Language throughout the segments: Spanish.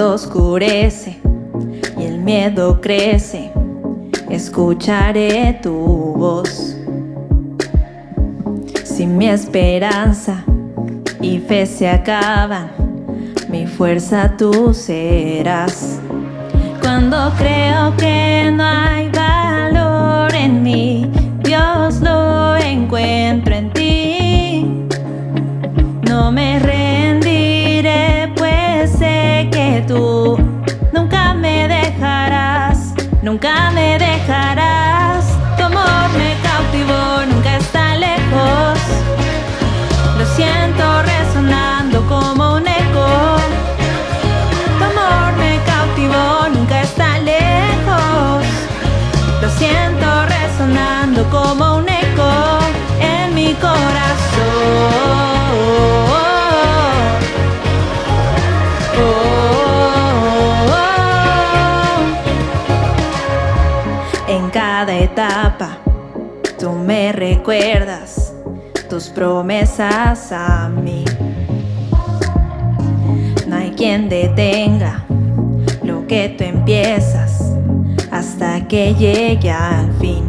Cuando oscurece y el miedo crece, escucharé tu voz. Si mi esperanza y fe se acaban, mi fuerza tú serás. Cuando creo que no hay valor en mí, Dios lo encuentro en ti. No me rendiré, pues sé que tú nunca me dejarás, nunca me dejarás. Tu amor me cautivó, nunca está lejos. Lo siento resonando como un eco. Tu amor me cautivó, nunca está lejos. Lo siento resonando como un eco en mi corazón. En cada etapa tú me recuerdas tus promesas a mí. No hay quien detenga lo que tú empiezas hasta que llegue al fin.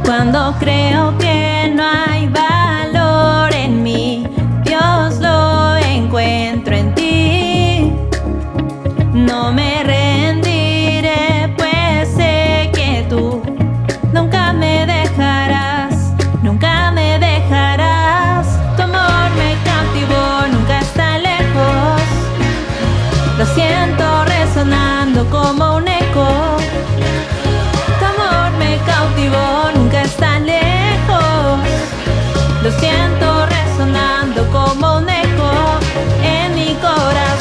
Cuando creo que no hay valor en mí, Dios lo encuentro en ti. No me rendiré, pues sé que tú nunca me dejarás, nunca me dejarás. Tu amor me cautivó, nunca está lejos. Lo siento resonando como un eco. Tu amor me cautivó, nunca está lejos. Lo siento resonando como un eco en mi corazón.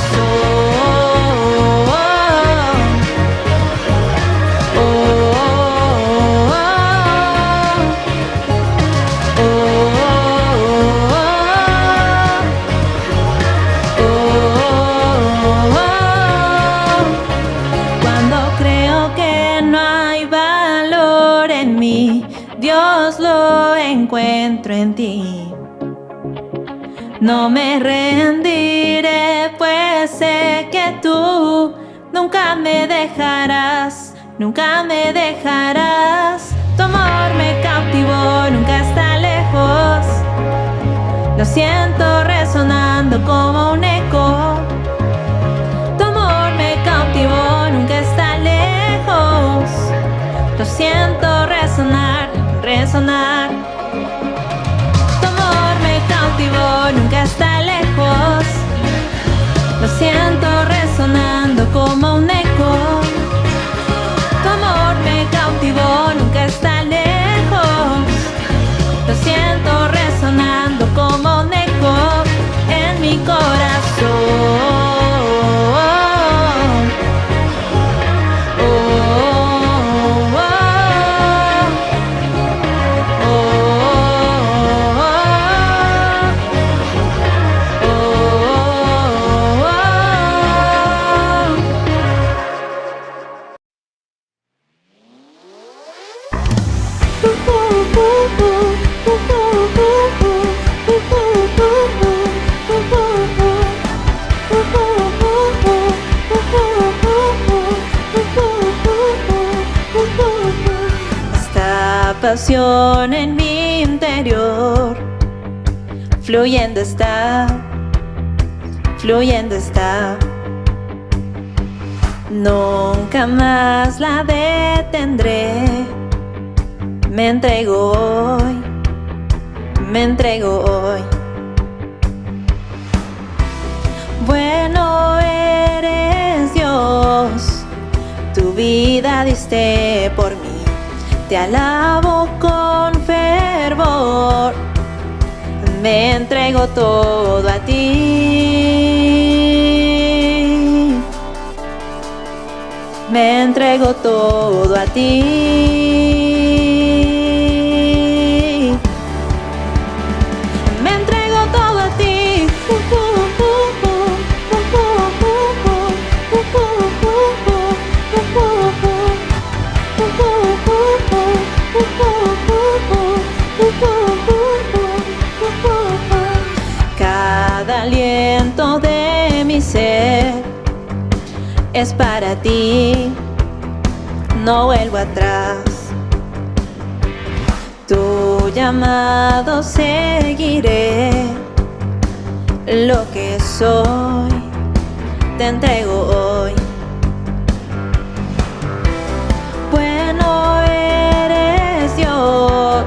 Dios lo encuentro en ti. No me rendiré, pues sé que tú nunca me dejarás, nunca me dejarás. Tu amor me cautivó, nunca está lejos. Lo siento resonando como un eco. Tu amor me cautivó, nunca está lejos. Lo siento resonar, resonar. Tu amor me cautivó, nunca está lejos. Lo siento resonando como un eco. Tu amor me cautivó, nunca está lejos. Lo siento resonando como un eco en mi corazón. Esta pasión en mi interior fluyendo está, fluyendo está. Nunca más la detendré. Me entrego hoy, me entrego hoy. Bueno eres Dios, tu vida diste por mí. Te alabo con fervor, me entrego todo a ti. Me entrego todo a ti. Me entrego todo a ti. Cada aliento de mi ser es para ti, no vuelvo atrás. Tu llamado seguiré, lo que soy te entrego hoy. Bueno eres Dios,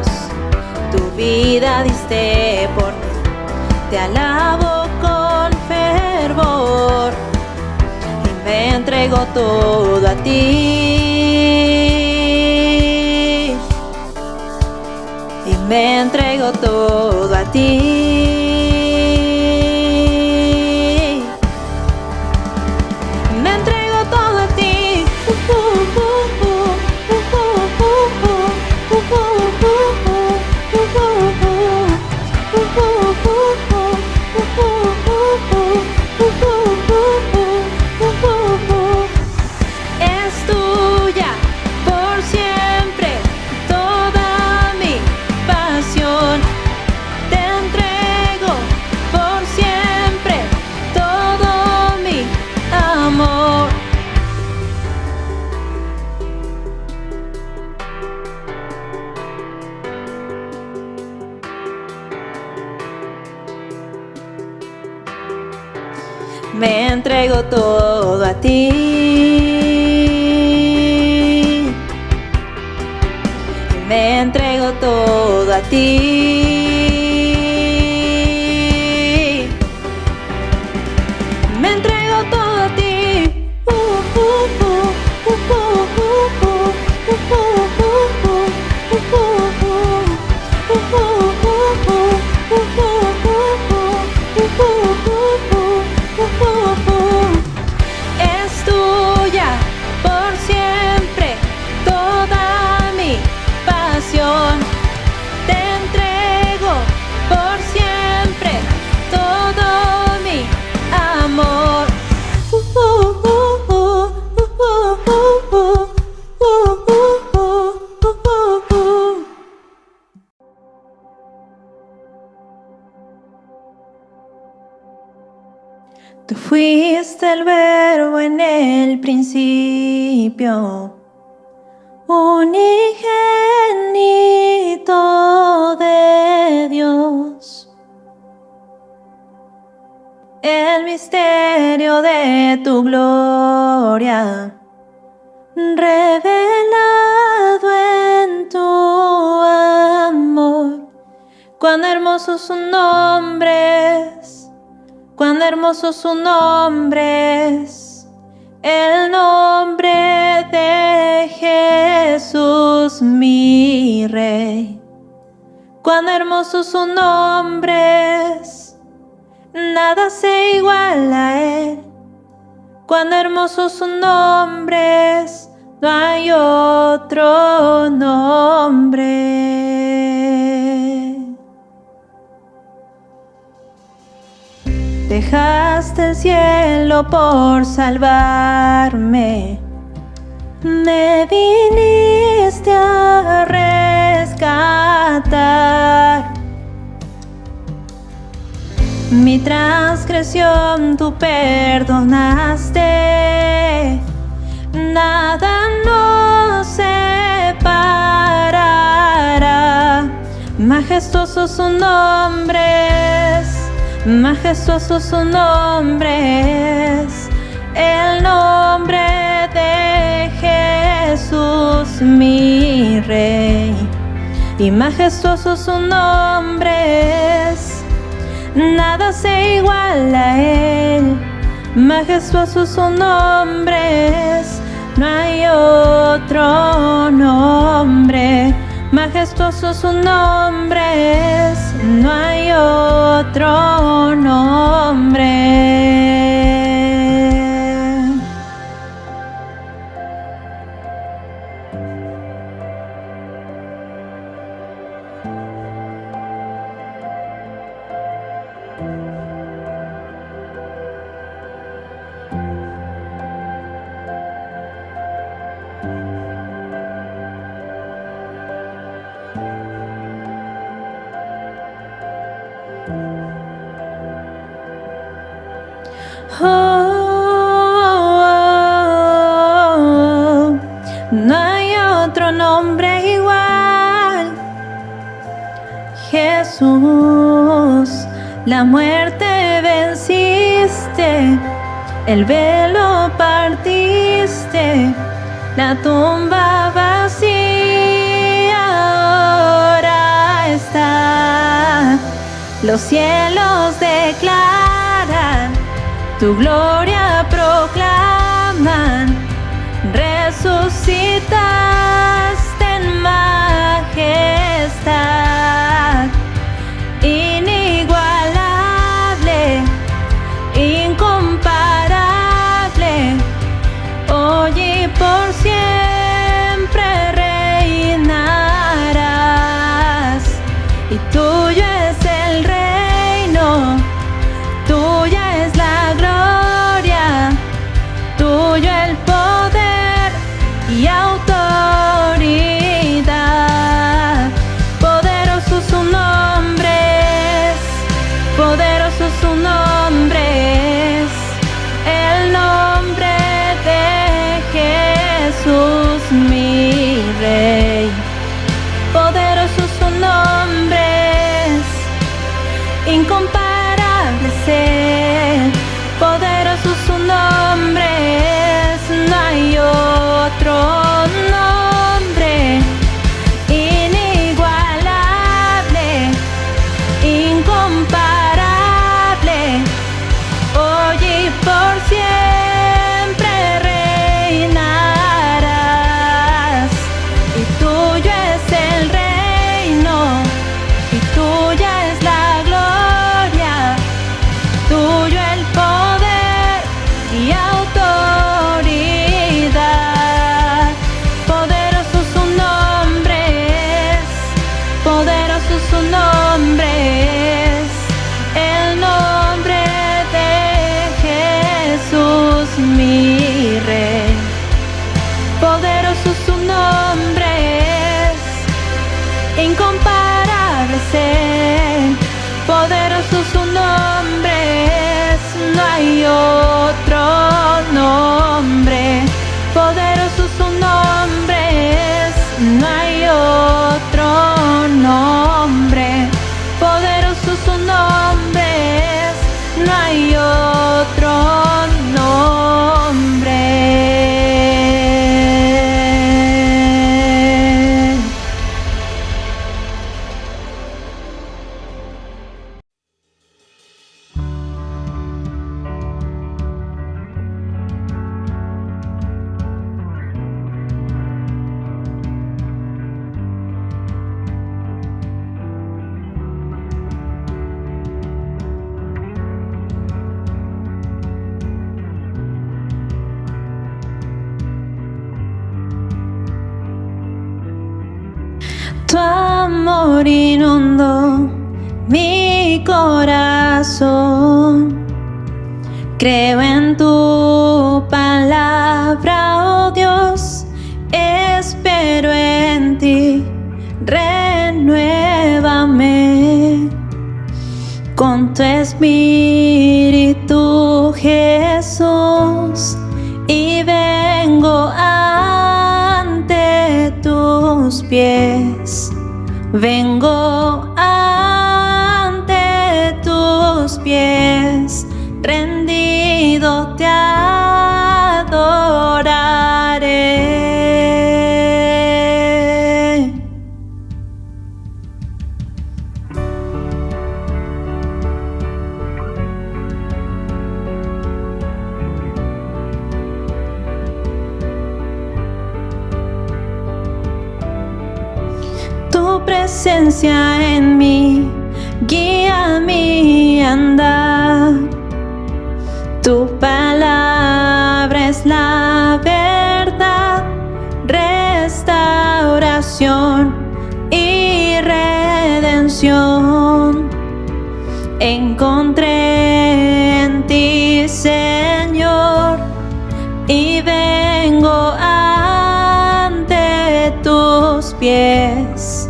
tu vida diste por mí, te alabo con fervor y me entrego todo a ti. Y me entrego todo a ti. Me entrego todo a ti. Es tuya por siempre toda mi pasión. Te entrego por siempre todo mi amor. Me entrego todo a ti. Me entrego todo a ti. Me entrego todo a ti. Es tuya por siempre toda mi pasión. Te entrego por siempre todo mi amor. Tú fuiste el verbo en el principio, unigénito de Dios. El misterio de tu gloria, revelado en tu amor. Cuán hermoso su nombre es, cuán hermoso su nombre es, el nombre de Jesús mi Rey. Cuán hermoso su nombre es, nada se iguala a él. Cuán hermoso su nombre es, no hay otro nombre. Dejaste el cielo por salvarme, me viniste a rescatar. Mi transgresión tú perdonaste, nada nos separará. Majestuoso su nombre es, majestuoso su nombre es, el nombre de Jesús mi Rey. Y majestuoso su nombre es, nada se iguala a él. Majestuoso su nombre es, no hay otro nombre. Majestuoso su nombre es, no hay otro nombre. Oh, oh, Jesús, la muerte venciste, el velo partiste, la tumba vacía ahora está. Los cielos declaran, tu gloria proclaman, resucitaste en majestad, inigualable, incomparable, hoy y por siempre reinarás, y tuyo es el reino, tuya es la gloria, tuyo el poder y autoridad. Poderoso su nombre es, poderoso su nombre es, el nombre de Jesús mi Rey. Poderoso su nombre es, incomparable es Él. Poderoso su nombre es, no hay otro nombre. Inigualable, incomparable, hoy y por siempre reinarás, y tuyo es el reino, y tuya es la gloria, tuyo el poder y autoridad. Poderoso su nombre es, poderoso su nombre es, el nombre de Jesús mi Rey. Poderoso su nombre es, incomparable es Él. Poderoso su nombre es, no hay otro nombre. Poderoso su nombre es, no hay otro nombre. Poderoso su nombre es, no hay otro nombre. Tu amor inundó mi corazón. Creo en tu palabra, oh Dios, espero en ti, renuévame con tu espíritu, Jesús, y vengo ante tus pies. Vengo ante tus pies, rendido te adoraré. Tu presencia en mí guía mi andar. Tu palabra es la verdad, restauración y redención. Encontré en ti, Señor, y vengo ante tus pies.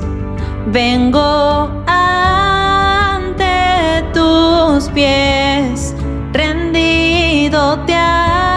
Vengo ante tus pies, rendido te adoraré.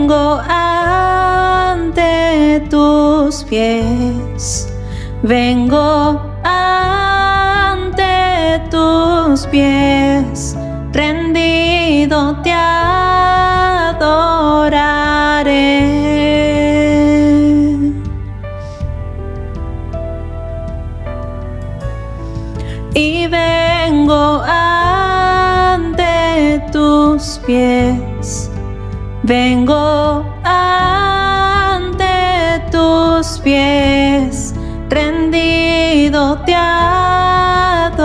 vengo ante tus pies, vengo ante tus pies, rendido te adoraré. Y vengo ante tus pies, vengo ante tus pies, rendido te adoraré.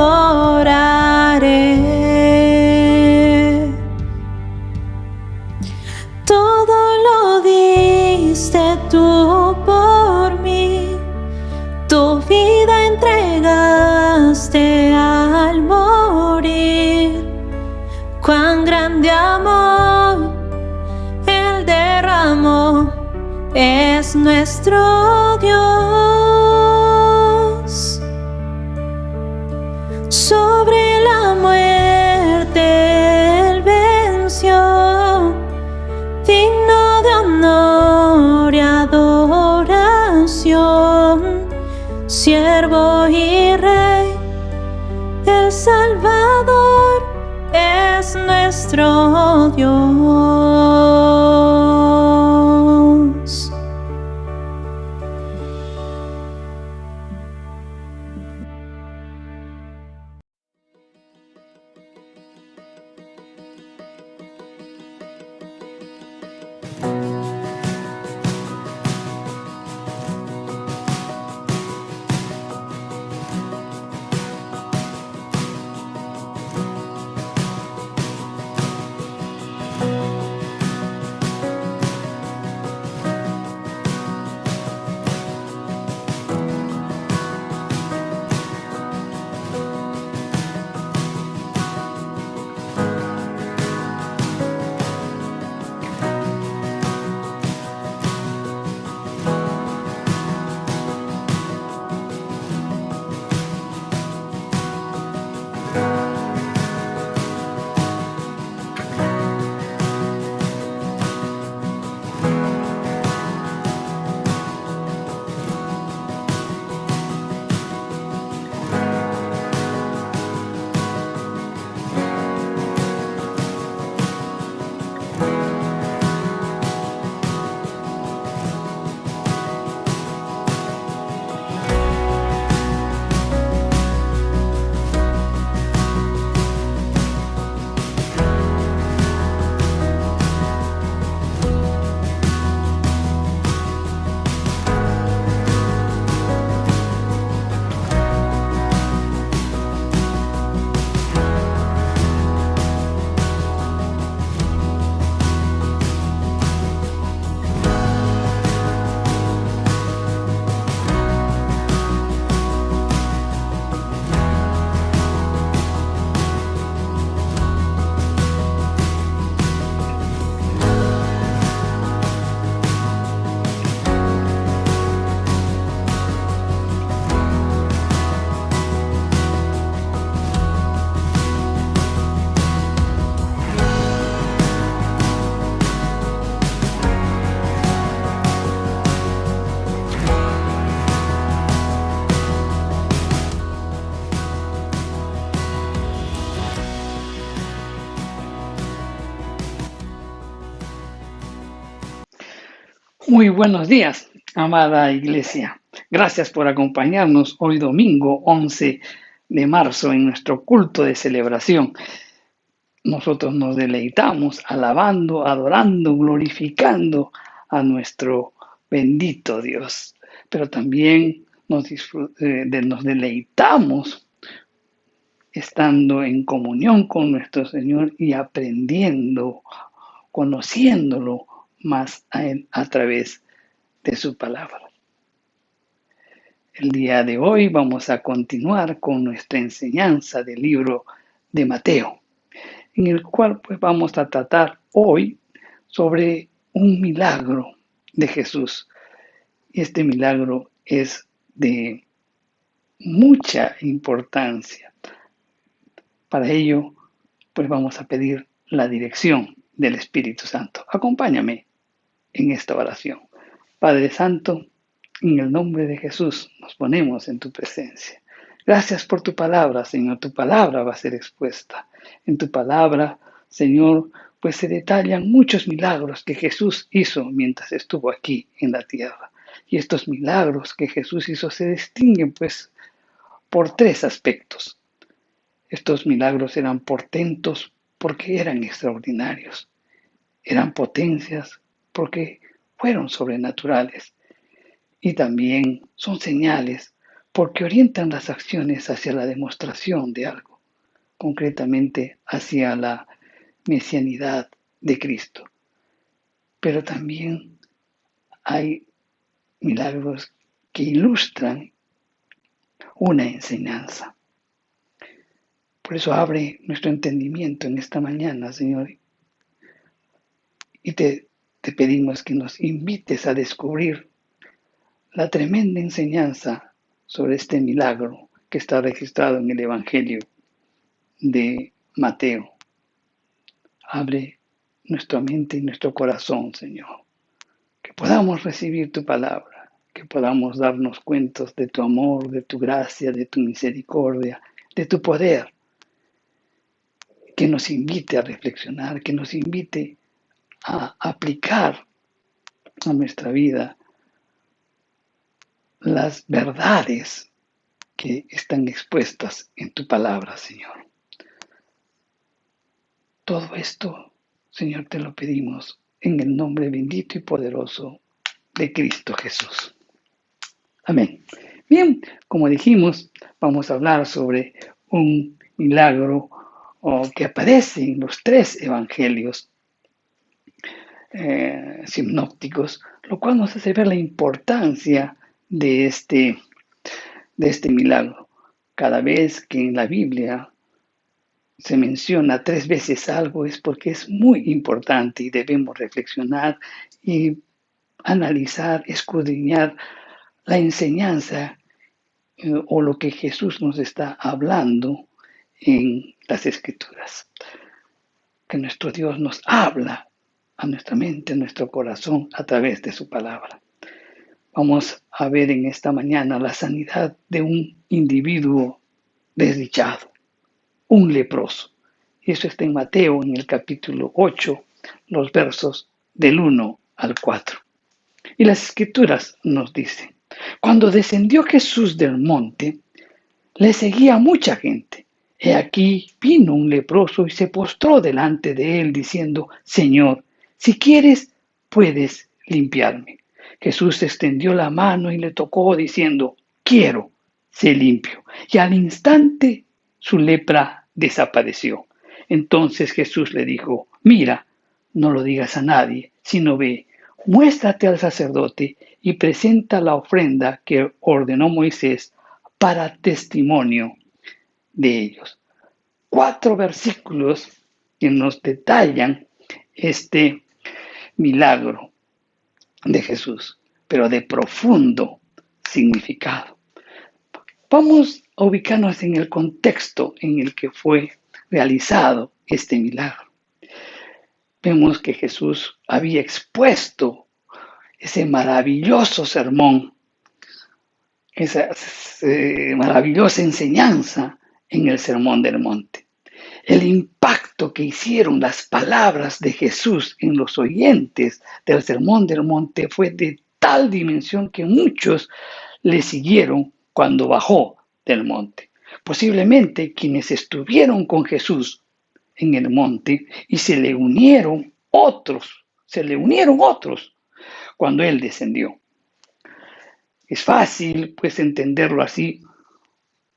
Todo lo diste tú por mí, tu vida entregaste al morir. Cuán grande amor Él derramó, es nuestro Dios. Sobre la muerte Él venció, digno de honor y adoración, siervo y rey, el Salvador es nuestro Dios. Muy buenos días, amada iglesia. Gracias por acompañarnos hoy domingo 11 de marzo en nuestro culto de celebración. Nosotros nos deleitamos alabando, adorando, glorificando a nuestro bendito Dios. Pero también nos deleitamos estando en comunión con nuestro Señor y aprendiendo, conociéndolo más a Él a través de su palabra. El día de hoy vamos a continuar con nuestra enseñanza del libro de Mateo, en el cual pues vamos a tratar hoy sobre un milagro de Jesús. Y este milagro es de mucha importancia. Para ello, pues vamos a pedir la dirección del Espíritu Santo. Acompáñame en esta oración. Padre Santo, en el nombre de Jesús nos ponemos en tu presencia. Gracias por tu palabra, Señor. Tu palabra va a ser expuesta. En tu palabra, Señor, pues se detallan muchos milagros que Jesús hizo mientras estuvo aquí en la tierra. Y estos milagros que Jesús hizo se distinguen pues por tres aspectos. Estos milagros eran portentos porque eran extraordinarios. Eran potencias porque fueron sobrenaturales. Y también son señales porque orientan las acciones hacia la demostración de algo, concretamente hacia la mesianidad de Cristo. Pero también hay milagros que ilustran una enseñanza. Por eso abre nuestro entendimiento en esta mañana, Señor, y te pedimos que nos invites a descubrir la tremenda enseñanza sobre este milagro que está registrado en el Evangelio de Mateo. Abre nuestra mente y nuestro corazón, Señor, que podamos recibir tu palabra, que podamos darnos cuenta de tu amor, de tu gracia, de tu misericordia, de tu poder, que nos invite a reflexionar, que nos invite a aplicar a nuestra vida las verdades que están expuestas en tu palabra, Señor. Todo esto, Señor, te lo pedimos en el nombre bendito y poderoso de Cristo Jesús. Amén. Bien, como dijimos, vamos a hablar sobre un milagro que aparece en los tres evangelios sinópticos, lo cual nos hace ver la importancia de este milagro. Cada vez que en la Biblia se menciona tres veces algo es porque es muy importante y debemos reflexionar y analizar, escudriñar la enseñanza o lo que Jesús nos está hablando en las Escrituras. Que nuestro Dios nos habla a nuestra mente, a nuestro corazón a través de su palabra. Vamos a ver en esta mañana la sanidad de un individuo desdichado, un leproso. Y eso está en Mateo, en el capítulo 8, los versos del 1 al 4. Y las Escrituras nos dicen, cuando descendió Jesús del monte, le seguía mucha gente. He aquí vino un leproso y se postró delante de él, diciendo, Señor, si quieres, puedes limpiarme. Jesús extendió la mano y le tocó, diciendo, quiero, sé limpio. Y al instante su lepra desapareció. Entonces Jesús le dijo, mira, no lo digas a nadie, sino ve, muéstrate al sacerdote y presenta la ofrenda que ordenó Moisés para testimonio de ellos. 4 versículos que nos detallan este milagro de Jesús, pero de profundo significado. Vamos a ubicarnos en el contexto en el que fue realizado este milagro. Vemos que Jesús había expuesto ese maravilloso sermón, esa maravillosa enseñanza en el Sermón del Monte. El impacto que hicieron las palabras de Jesús en los oyentes del Sermón del Monte fue de tal dimensión que muchos le siguieron cuando bajó del monte. Posiblemente quienes estuvieron con Jesús en el monte y se le unieron otros cuando él descendió. Es fácil pues entenderlo así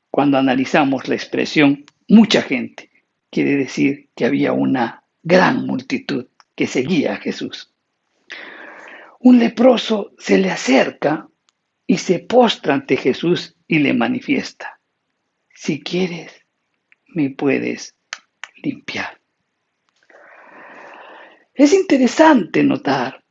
cuando analizamos la expresión mucha gente. Quiere decir que había una gran multitud que seguía a Jesús. Un leproso se le acerca y se postra ante Jesús y le manifiesta, si quieres, me puedes limpiar. Es interesante notar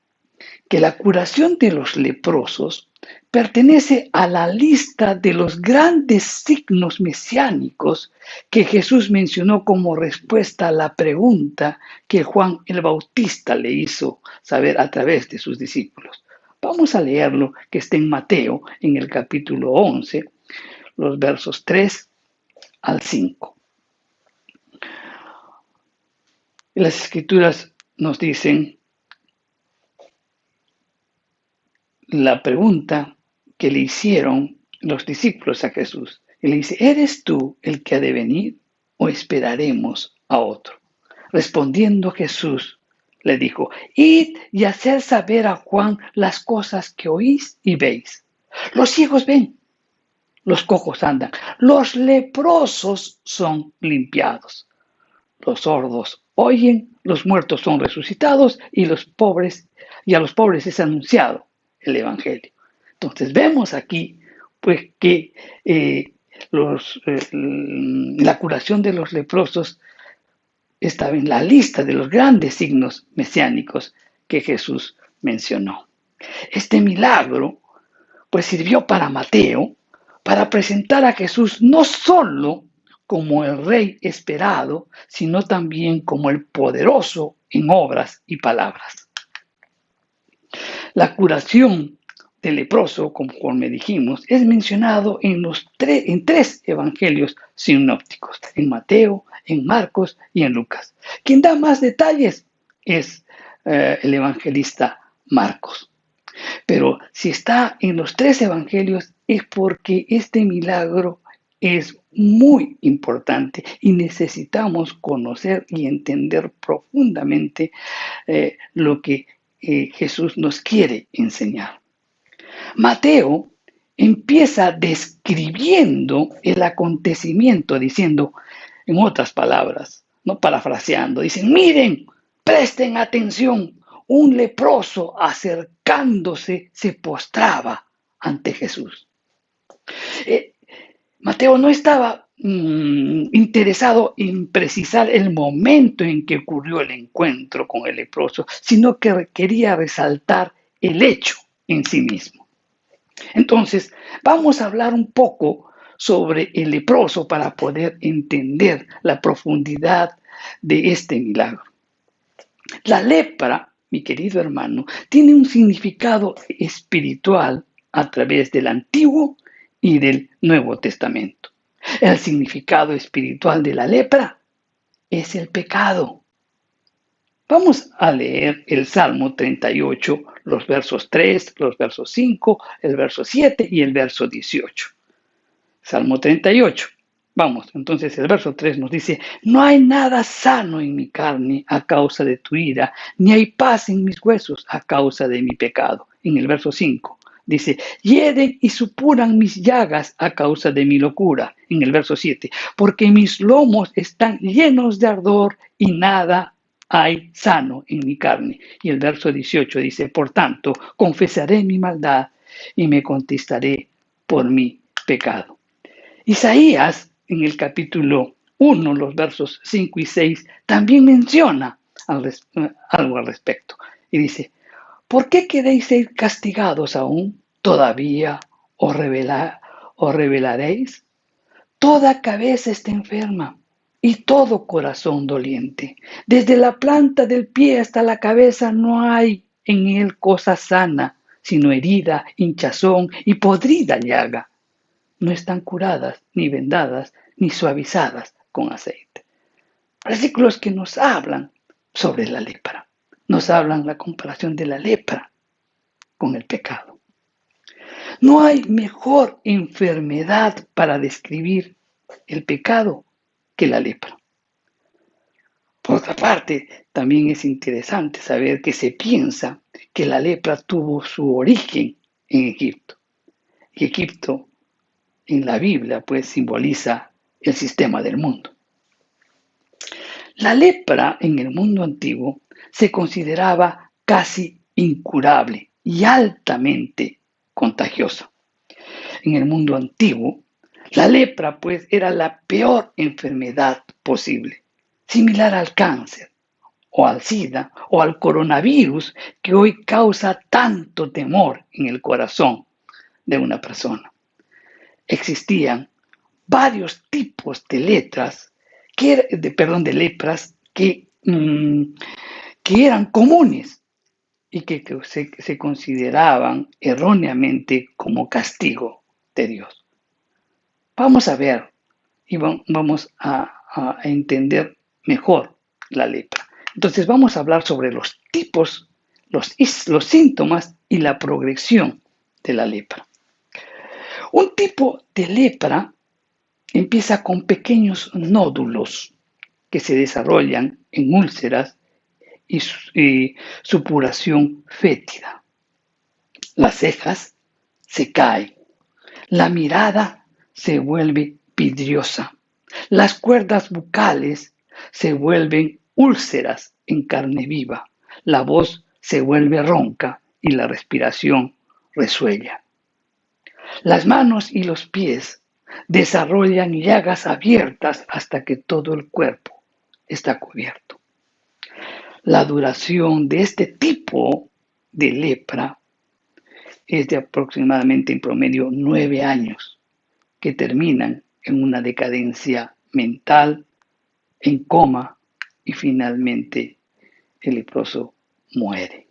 que la curación de los leprosos pertenece a la lista de los grandes signos mesiánicos que Jesús mencionó como respuesta a la pregunta que Juan el Bautista le hizo saber a través de sus discípulos. Vamos a leerlo, que está en Mateo, en el capítulo 11, los versos 3 al 5. Las Escrituras nos dicen la pregunta que le hicieron los discípulos a Jesús. Y le dice, ¿eres tú el que ha de venir o esperaremos a otro? Respondiendo Jesús le dijo, id y haced saber a Juan las cosas que oís y veis. Los ciegos ven, los cojos andan, los leprosos son limpiados, los sordos oyen, los muertos son resucitados y a los pobres es anunciado el Evangelio. Entonces vemos aquí pues que la curación de los leprosos estaba en la lista de los grandes signos mesiánicos que Jesús mencionó. Este milagro pues sirvió para Mateo para presentar a Jesús no solo como el rey esperado, sino también como el poderoso en obras y palabras. La curación del leproso, conforme dijimos, es mencionado en tres evangelios sinópticos, en Mateo, en Marcos y en Lucas. Quien da más detalles es el evangelista Marcos. Pero si está en los tres evangelios es porque este milagro es muy importante y necesitamos conocer y entender profundamente lo que Jesús nos quiere enseñar. Mateo empieza describiendo el acontecimiento, diciendo, en otras palabras, no parafraseando, dicen, miren, presten atención, un leproso acercándose se postraba ante Jesús. Mateo no estaba interesado en precisar el momento en que ocurrió el encuentro con el leproso, sino que quería resaltar el hecho en sí mismo. Entonces, vamos a hablar un poco sobre el leproso para poder entender la profundidad de este milagro. La lepra, mi querido hermano, tiene un significado espiritual a través del Antiguo y del Nuevo Testamento. El significado espiritual de la lepra es el pecado. Vamos a leer el Salmo 38, los versos 3, los versos 5, el verso 7 y el verso 18. Salmo 38. Vamos, entonces el verso 3 nos dice, no hay nada sano en mi carne a causa de tu ira, ni hay paz en mis huesos a causa de mi pecado. En el verso 5 dice, hieden y supuran mis llagas a causa de mi locura. En el verso 7, porque mis lomos están llenos de ardor y nada hay sano en mi carne. Y el verso 18 dice, por tanto, confesaré mi maldad y me contristaré por mi pecado. Isaías, en el capítulo 1, los versos 5 y 6, también menciona algo al respecto. Y dice, ¿por qué queréis ser castigados aún? ¿Todavía os revelaréis? Toda cabeza está enferma y todo corazón doliente. Desde la planta del pie hasta la cabeza no hay en él cosa sana, sino herida, hinchazón y podrida llaga. No están curadas, ni vendadas, ni suavizadas con aceite. Versículos que nos hablan sobre la lepra. Nos hablan la comparación de la lepra con el pecado. No hay mejor enfermedad para describir el pecado que la lepra. Por otra parte, también es interesante saber que se piensa que la lepra tuvo su origen en Egipto. Y Egipto en la Biblia pues simboliza el sistema del mundo. La lepra en el mundo antiguo se consideraba casi incurable y altamente contagiosa. En el mundo antiguo, la lepra pues era la peor enfermedad posible, similar al cáncer o al SIDA o al coronavirus que hoy causa tanto temor en el corazón de una persona. Existían varios tipos de lepras que eran comunes y que se consideraban erróneamente como castigo de Dios. Vamos a ver y vamos a entender mejor la lepra. Entonces vamos a hablar sobre los tipos, los síntomas y la progresión de la lepra. Un tipo de lepra empieza con pequeños nódulos que se desarrollan en úlceras y supuración fétida. Las cejas se caen, la mirada se vuelve vidriosa, las cuerdas bucales se vuelven úlceras en carne viva, la voz se vuelve ronca y la respiración resuella. Las manos y los pies desarrollan llagas abiertas hasta que todo el cuerpo está cubierto. La duración de este tipo de lepra es de aproximadamente en promedio 9 años, que terminan en una decadencia mental, en coma y finalmente el leproso muere.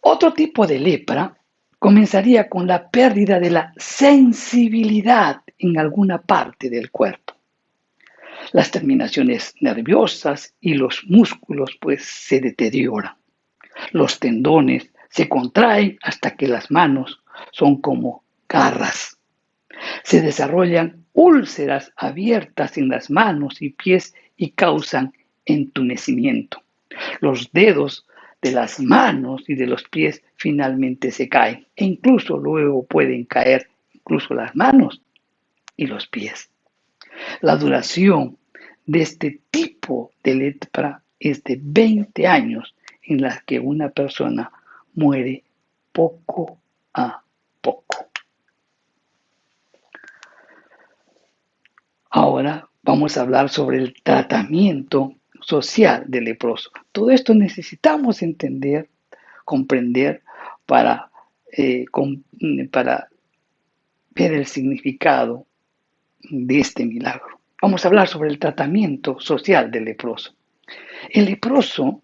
Otro tipo de lepra comenzaría con la pérdida de la sensibilidad en alguna parte del cuerpo. Las terminaciones nerviosas y los músculos pues se deterioran. Los tendones se contraen hasta que las manos son como garras. Se desarrollan úlceras abiertas en las manos y pies y causan entumecimiento. Los dedos de las manos y de los pies finalmente se caen e incluso luego pueden caer incluso las manos y los pies. La duración de este tipo de lepra es de 20 años en las que una persona muere poco a poco. Ahora vamos a hablar sobre el tratamiento social del leproso. Todo esto necesitamos entender, comprender para ver el significado de este milagro. Vamos a hablar sobre el tratamiento social del leproso. El leproso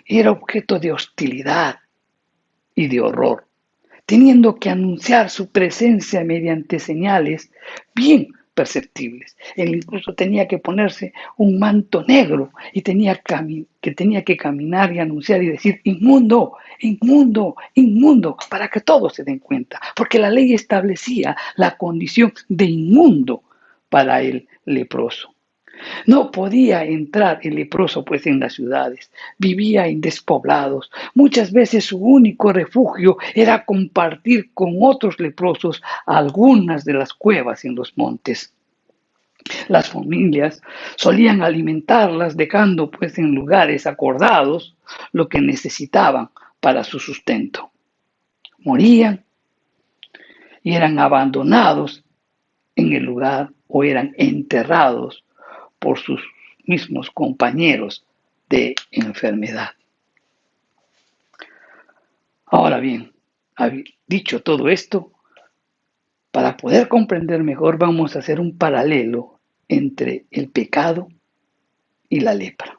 era objeto de hostilidad y de horror, teniendo que anunciar su presencia mediante señales bien perceptibles. Él incluso tenía que ponerse un manto negro y tenía que caminar y anunciar y decir inmundo, inmundo, inmundo, para que todos se den cuenta, porque la ley establecía la condición de inmundo para el leproso. No podía entrar el leproso pues en las ciudades, vivía en despoblados. Muchas veces su único refugio era compartir con otros leprosos algunas de las cuevas en los montes. Las familias solían alimentarlas dejando pues en lugares acordados lo que necesitaban para su sustento. Morían y eran abandonados en el lugar o eran enterrados por sus mismos compañeros de enfermedad. Ahora bien, dicho todo esto, para poder comprender mejor vamos a hacer un paralelo entre el pecado y la lepra.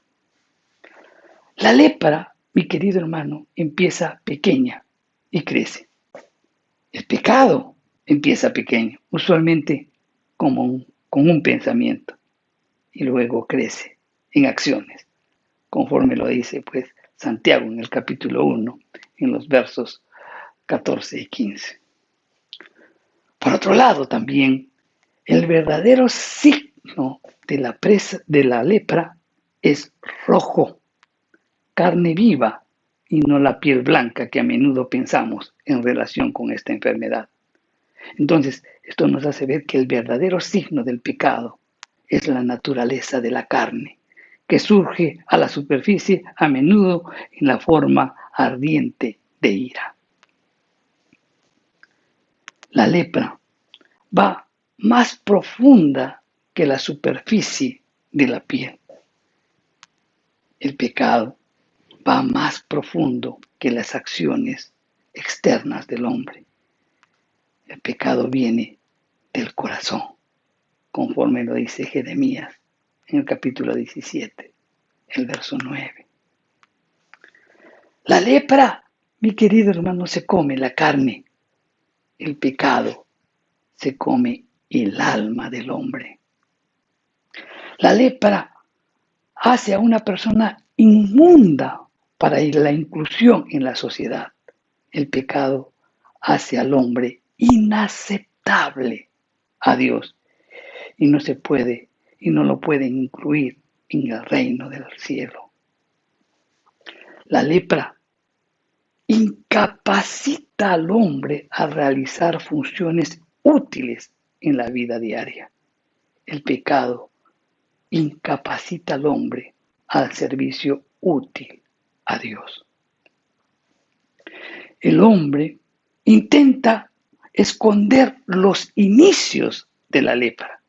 La lepra, mi querido hermano, empieza pequeña y crece. El pecado empieza pequeño, usualmente con un pensamiento, y luego crece en acciones, conforme lo dice pues Santiago en el capítulo 1, en los versos 14 y 15. Por otro lado también, el verdadero signo de la lepra es rojo, carne viva y no la piel blanca que a menudo pensamos en relación con esta enfermedad. Entonces, esto nos hace ver que el verdadero signo del pecado es la naturaleza de la carne, que surge a la superficie a menudo en la forma ardiente de ira. La lepra va más profunda que la superficie de la piel. El pecado va más profundo que las acciones externas del hombre El pecado viene del corazón, conforme lo dice Jeremías en el capítulo 17, el verso 9. La lepra, mi querido hermano, se come la carne. El pecado se come el alma del hombre. La lepra hace a una persona inmunda para la inclusión en la sociedad. El pecado hace al hombre inaceptable a Dios y no se puede y no lo pueden incluir en el reino del cielo. La lepra incapacita al hombre a realizar funciones útiles en la vida diaria. El pecado incapacita al hombre al servicio útil a Dios. El hombre intenta esconder los inicios de la lepra.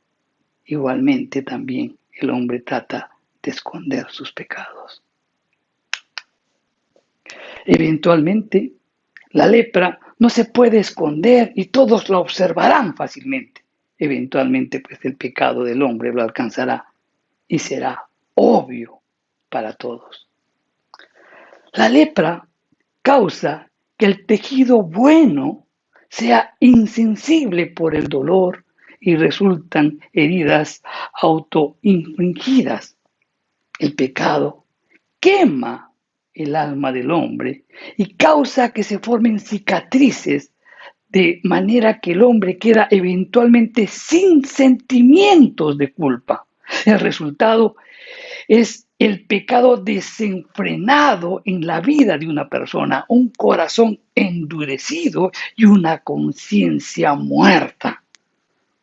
Igualmente también el hombre trata de esconder sus pecados. Eventualmente, la lepra no se puede esconder y todos lo observarán fácilmente. Eventualmente, pues el pecado del hombre lo alcanzará y será obvio para todos. La lepra causa que el tejido bueno sea insensible por el dolor y resultan heridas autoinfligidas. El pecado quema el alma del hombre y causa que se formen cicatrices de manera que el hombre queda eventualmente sin sentimientos de culpa. El resultado es el pecado desenfrenado en la vida de una persona, un corazón endurecido y una conciencia muerta,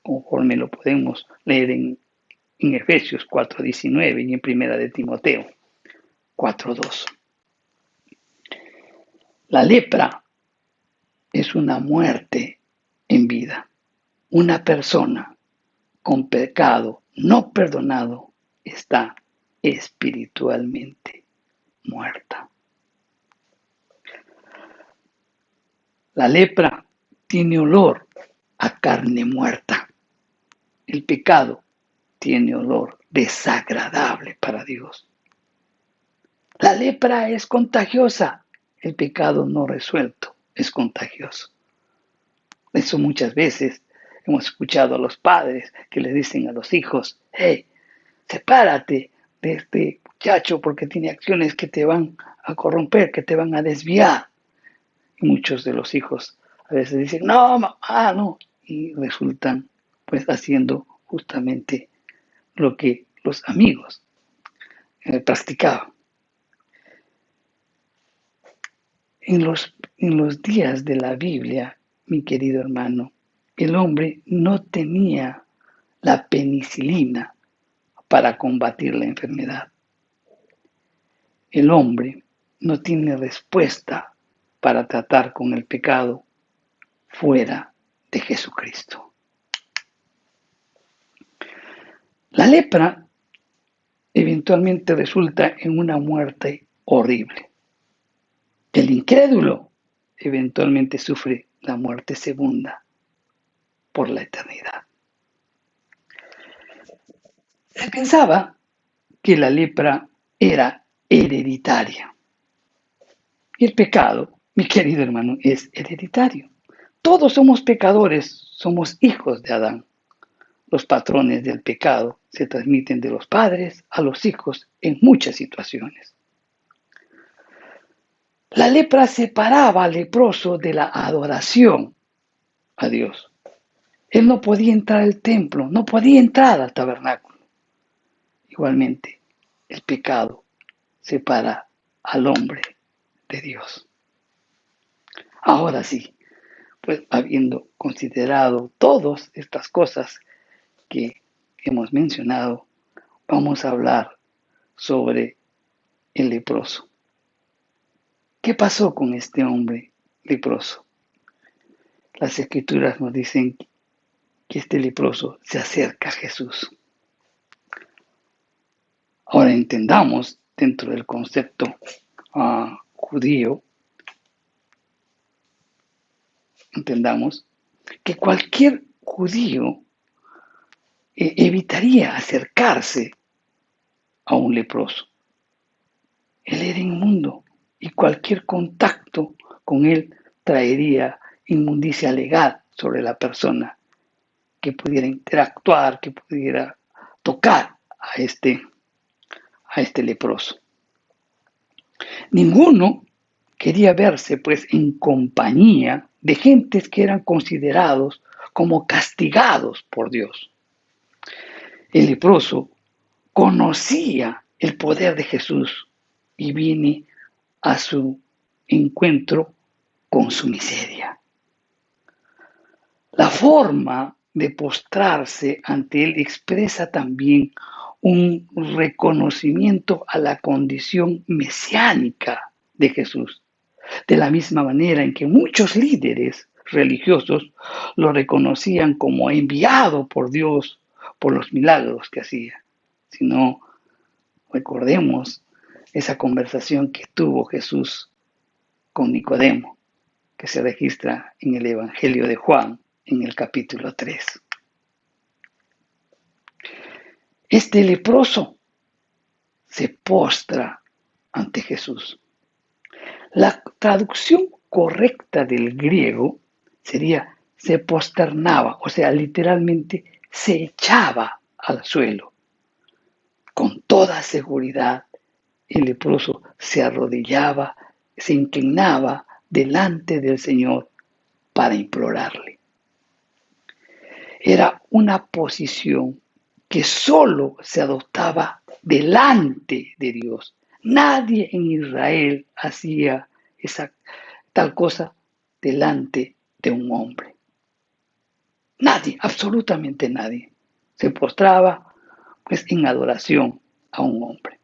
conforme lo podemos leer en Efesios 4:19 y en Primera de Timoteo 4:2. La lepra es una muerte en vida. Una persona con pecado no perdonado está espiritualmente muerta. La lepra tiene olor a carne muerta. El pecado tiene olor desagradable para Dios. La lepra es contagiosa. El pecado no resuelto es contagioso. Eso muchas veces hemos escuchado a los padres que les dicen a los hijos: hey, sepárate de este muchacho porque tiene acciones que te van a corromper, que te van a desviar. Y muchos de los hijos a veces dicen: no, mamá, no. Y resultan pues haciendo justamente lo que los amigos practicaban. En los días de la Biblia, mi querido hermano, el hombre no tenía la penicilina para combatir la enfermedad. El hombre no tiene respuesta para tratar con el pecado fuera de Jesucristo. La lepra eventualmente resulta en una muerte horrible. El incrédulo eventualmente sufre la muerte segunda por la eternidad. Se pensaba que la lepra era hereditaria. Y el pecado, mi querido hermano, es hereditario. Todos somos pecadores, somos hijos de Adán. Los patrones del pecado se transmiten de los padres a los hijos en muchas situaciones. La lepra separaba al leproso de la adoración a Dios. Él no podía entrar al templo, no podía entrar al tabernáculo. Igualmente, el pecado separa al hombre de Dios. Ahora sí, pues habiendo considerado todas estas cosas que hemos mencionado, vamos a hablar sobre el leproso. ¿Qué pasó con este hombre leproso? Las escrituras nos dicen que este leproso se acerca a Jesús. Ahora entendamos dentro del concepto judío, entendamos que cualquier judío evitaría acercarse a un leproso. Él era inmundo y cualquier contacto con él traería inmundicia legal sobre la persona que pudiera interactuar, que pudiera tocar a este leproso. Ninguno quería verse pues en compañía de gentes que eran considerados como castigados por Dios. El leproso conocía el poder de Jesús y vine a su encuentro con su miseria. La forma de postrarse ante él expresa también un reconocimiento a la condición mesiánica de Jesús, de la misma manera en que muchos líderes religiosos lo reconocían como enviado por Dios por los milagros que hacía. Si no, recordemos esa conversación que tuvo Jesús con Nicodemo, que se registra en el Evangelio de Juan, en el capítulo 3. Este leproso se postra ante Jesús. La traducción correcta del griego sería se posternaba, o sea, literalmente se echaba al suelo. Con toda seguridad, el leproso se arrodillaba, se inclinaba delante del Señor para implorarle. Era una posición que solo se adoptaba delante de Dios. Nadie en Israel hacía tal cosa delante de un hombre. Nadie, absolutamente nadie, se postraba pues en adoración a un hombre.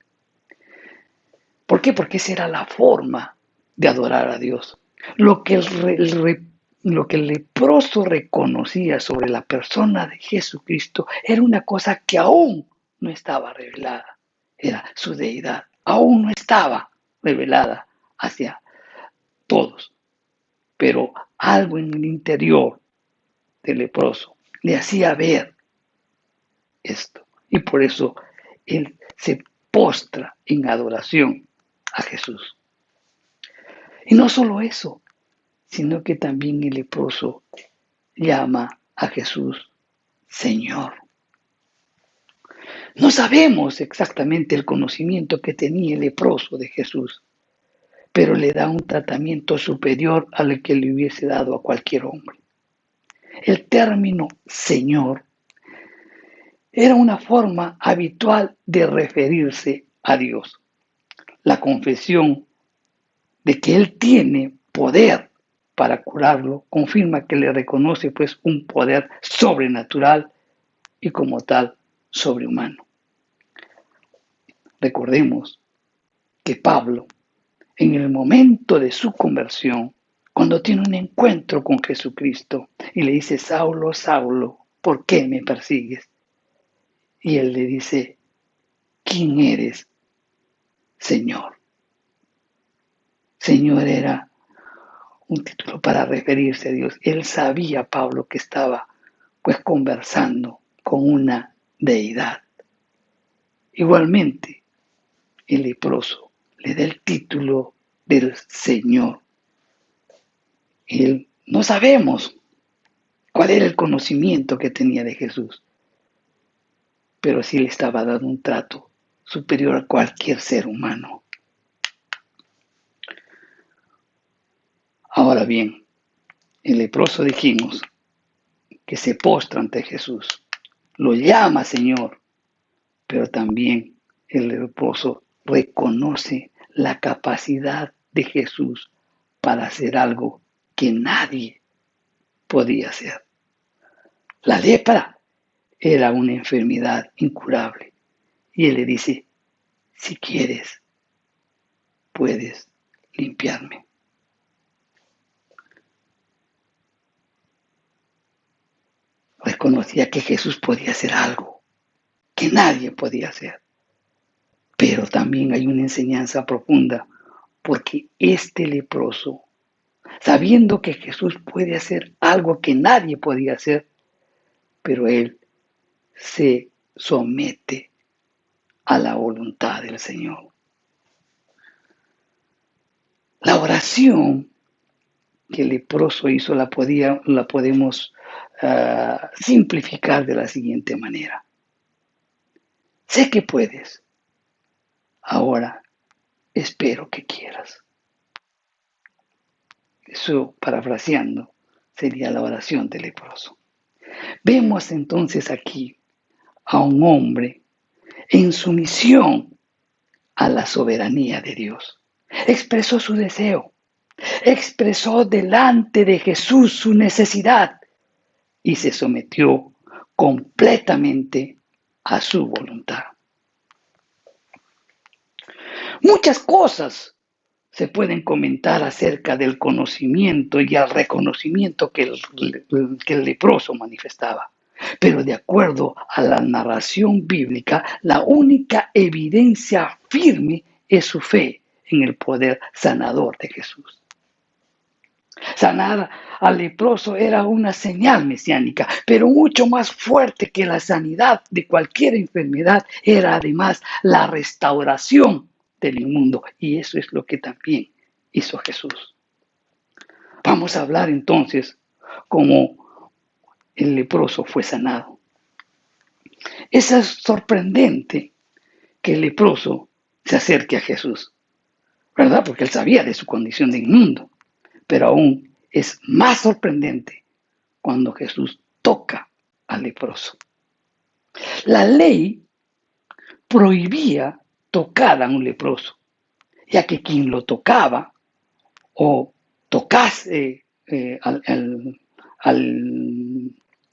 ¿Por qué? Porque esa era la forma de adorar a Dios. Lo que el leproso reconocía sobre la persona de Jesucristo era una cosa que aún no estaba revelada. Era su deidad. Aún no estaba revelada hacia todos. Pero algo en el interior del leproso le hacía ver esto. Y por eso él se postra en adoración a Jesús. Y no solo eso, sino que también el leproso llama a Jesús Señor. No sabemos exactamente el conocimiento que tenía el leproso de Jesús, pero le da un tratamiento superior al que le hubiese dado a cualquier hombre. El término Señor era una forma habitual de referirse a Dios. La confesión de que Él tiene poder para curarlo confirma que le reconoce pues un poder sobrenatural y como tal sobrehumano. Recordemos que Pablo, en el momento de su conversión, cuando tiene un encuentro con Jesucristo y le dice, Saulo, Saulo, ¿por qué me persigues? Y él le dice, ¿quién eres, Señor? Señor era un título para referirse a Dios. Él sabía, Pablo, que estaba pues conversando con una deidad. Igualmente, el leproso le da el título del Señor. Él no sabemos cuál era el conocimiento que tenía de Jesús, pero sí le estaba dando un trato superior a cualquier ser humano. Ahora bien, el leproso dijimos que se postra ante Jesús, lo llama Señor, pero también el leproso reconoce la capacidad de Jesús para hacer algo que nadie podía hacer. La lepra era una enfermedad incurable y él le dice, si quieres, puedes limpiarme. Reconocía que Jesús podía hacer algo que nadie podía hacer. Pero también hay una enseñanza profunda, porque este leproso sabiendo que Jesús puede hacer algo que nadie podía hacer, pero él se somete a la voluntad del Señor. La oración que el leproso hizo la podemos simplificar de la siguiente manera. Sé que puedes, ahora espero que quieras. Eso, parafraseando, sería la oración del leproso. Vemos entonces aquí a un hombre en sumisión a la soberanía de Dios. Expresó su deseo, expresó delante de Jesús su necesidad y se sometió completamente a su voluntad. Muchas cosas se pueden comentar acerca del conocimiento y el reconocimiento que el leproso manifestaba. Pero de acuerdo a la narración bíblica, la única evidencia firme es su fe en el poder sanador de Jesús. Sanar al leproso era una señal mesiánica, pero mucho más fuerte que la sanidad de cualquier enfermedad era además la restauración del inmundo. Y eso es lo que también hizo Jesús. Vamos a hablar entonces cómo el leproso fue sanado. Es sorprendente que el leproso se acerque a Jesús, ¿verdad? Porque él sabía de su condición de inmundo. Pero aún es más sorprendente cuando Jesús toca al leproso. La ley prohibía tocar a un leproso, ya que quien lo tocaba o tocase al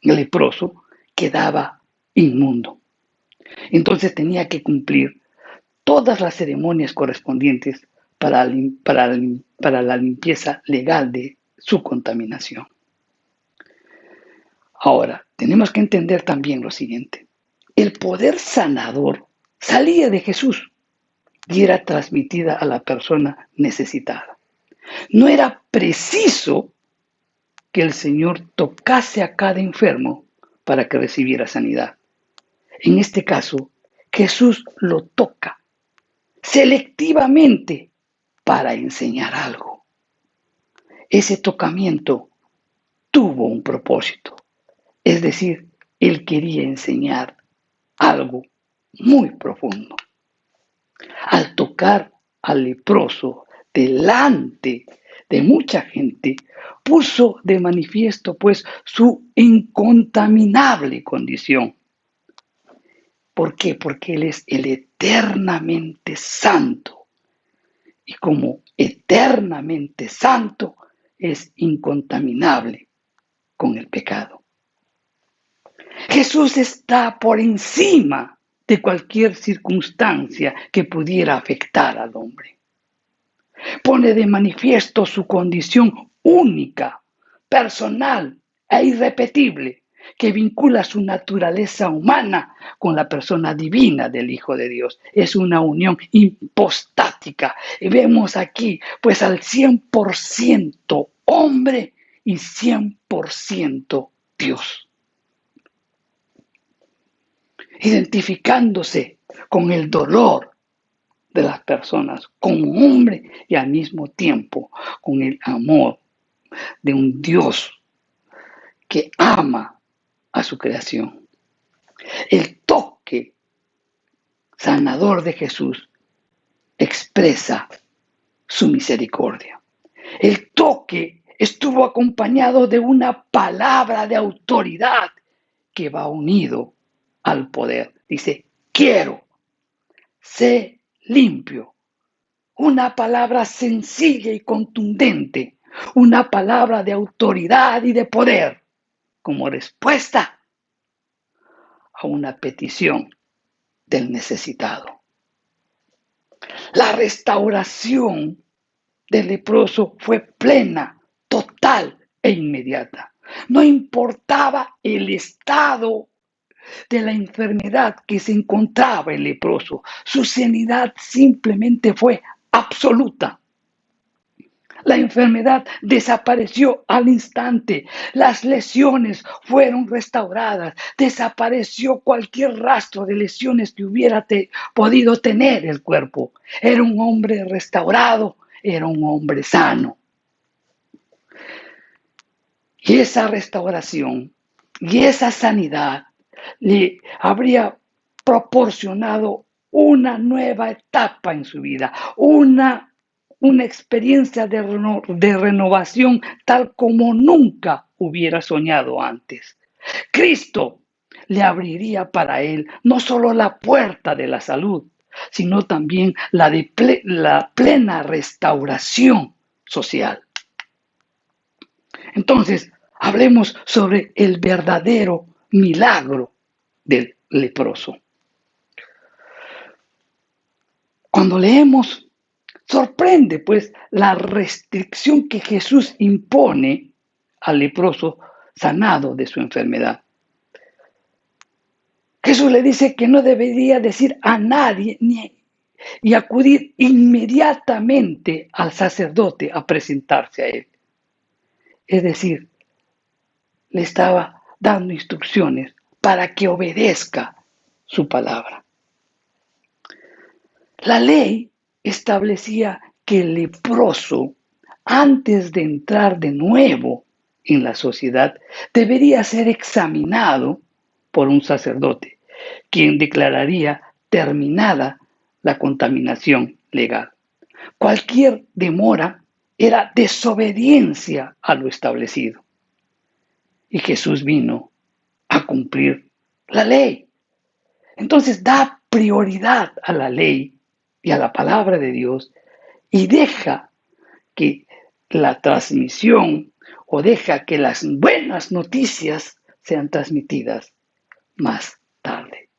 leproso quedaba inmundo. Entonces tenía que cumplir todas las ceremonias correspondientes para la limpieza legal de su contaminación. Ahora, tenemos que entender también lo siguiente. El poder sanador salía de Jesús y era transmitida a la persona necesitada. No era preciso que el Señor tocase a cada enfermo para que recibiera sanidad. En este caso, Jesús lo toca selectivamente para enseñar algo. Ese tocamiento tuvo un propósito, es decir, él quería enseñar algo muy profundo. Al tocar al leproso delante de mucha gente, puso de manifiesto pues su incontaminable condición. ¿Por qué? Porque Él es el eternamente santo. Y como eternamente santo, es incontaminable con el pecado. Jesús está por encima de cualquier circunstancia que pudiera afectar al hombre. Pone de manifiesto su condición única, personal e irrepetible, que vincula su naturaleza humana con la persona divina del Hijo de Dios. Es una unión hipostática. Y vemos aquí, pues, al 100% hombre y 100% Dios. Identificándose con el dolor de las personas como hombre y al mismo tiempo con el amor de un Dios que ama a su creación. El toque sanador de Jesús expresa su misericordia. El toque estuvo acompañado de una palabra de autoridad que va unido al poder. Dice, quiero, sé limpio. Una palabra sencilla y contundente, una palabra de autoridad y de poder, como respuesta a una petición del necesitado. La restauración del leproso fue plena, total e inmediata. No importaba el estado de la enfermedad que se encontraba el leproso, su sanidad simplemente fue absoluta. La enfermedad desapareció al instante. Las lesiones fueron restauradas. Desapareció cualquier rastro de lesiones que hubiera podido tener el cuerpo. Era un hombre restaurado, era un hombre sano. Y esa restauración y esa sanidad le habría proporcionado una nueva etapa en su vida, una experiencia de renovación tal como nunca hubiera soñado antes. Cristo le abriría para él no solo la puerta de la salud, sino también la plena restauración social. Entonces, hablemos sobre el verdadero milagro del leproso. Cuando leemos, sorprende pues la restricción que Jesús impone al leproso sanado de su enfermedad. Jesús le dice que no debería decir a nadie y acudir inmediatamente al sacerdote a presentarse a él. Es decir, le estaba dando instrucciones para que obedezca su palabra. La ley establecía que el leproso, antes de entrar de nuevo en la sociedad, debería ser examinado por un sacerdote, quien declararía terminada la contaminación legal. Cualquier demora era desobediencia a lo establecido. Y Jesús vino a cumplir la ley. Entonces da prioridad a la ley y a la palabra de Dios y deja que la transmisión o deja que las buenas noticias sean transmitidas más tarde.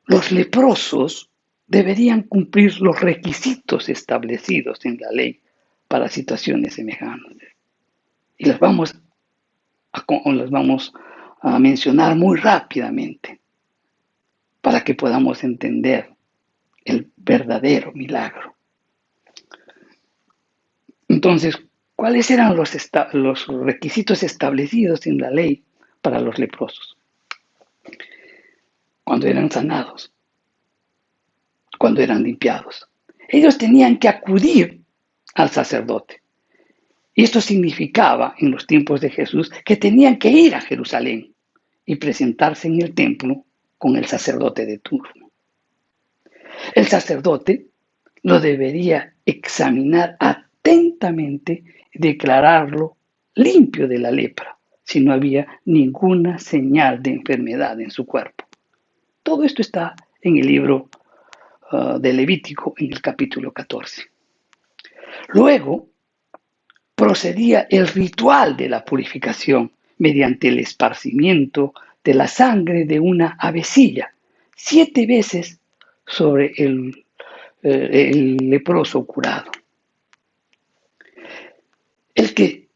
Los leprosos deberían cumplir los requisitos establecidos en la ley para situaciones semejantes. Y las vamos a mencionar muy rápidamente para que podamos entender el verdadero milagro. Entonces, ¿cuáles eran los requisitos establecidos en la ley para los leprosos? Cuando eran sanados, cuando eran limpiados. Ellos tenían que acudir al sacerdote. Y esto significaba, en los tiempos de Jesús, que tenían que ir a Jerusalén y presentarse en el templo con el sacerdote de turno. El sacerdote lo debería examinar atentamente y declararlo limpio de la lepra, si no había ninguna señal de enfermedad en su cuerpo. Todo esto está en el libro de Levítico, en el capítulo 14. Luego procedía el ritual de la purificación mediante el esparcimiento de la sangre de una avecilla 7 veces sobre el leproso curado. El que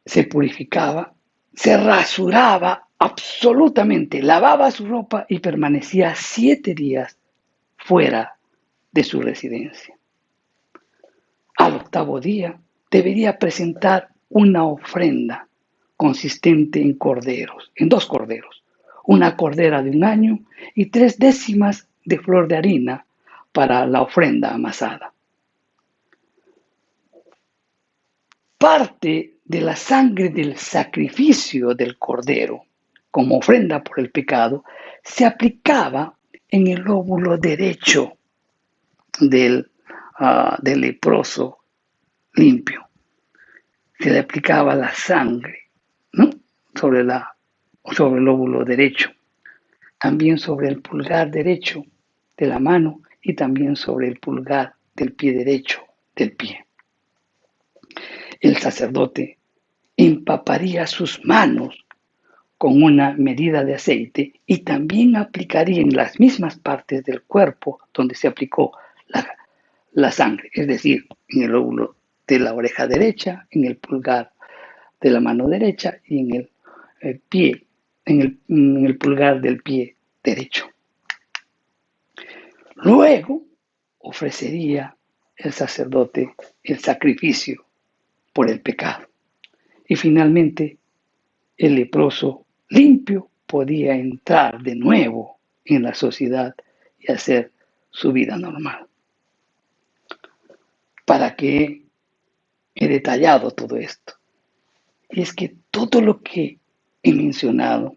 se purificaba se rasuraba absolutamente, lavaba su ropa y permanecía 7 días fuera de su residencia. Al 8º día debería presentar una ofrenda consistente en corderos, en 2 corderos, una cordera de 1 año y 3 décimas de flor de harina para la ofrenda amasada. Parte de la sangre del sacrificio del cordero, como ofrenda por el pecado, se aplicaba en el lóbulo derecho del leproso limpio. Se le aplicaba la sangre, ¿no?, sobre el lóbulo derecho, también sobre el pulgar derecho de la mano y también sobre el pulgar del pie derecho del pie. El sacerdote empaparía sus manos con una medida de aceite y también aplicaría en las mismas partes del cuerpo donde se aplicó la sangre, es decir, en el lóbulo de la oreja derecha, en el pulgar de la mano derecha y en el pie, en el pulgar del pie derecho. Luego ofrecería el sacerdote el sacrificio por el pecado. Y finalmente, el leproso limpio podía entrar de nuevo en la sociedad y hacer su vida normal. ¿Para qué he detallado todo esto? Y es que todo lo que he mencionado,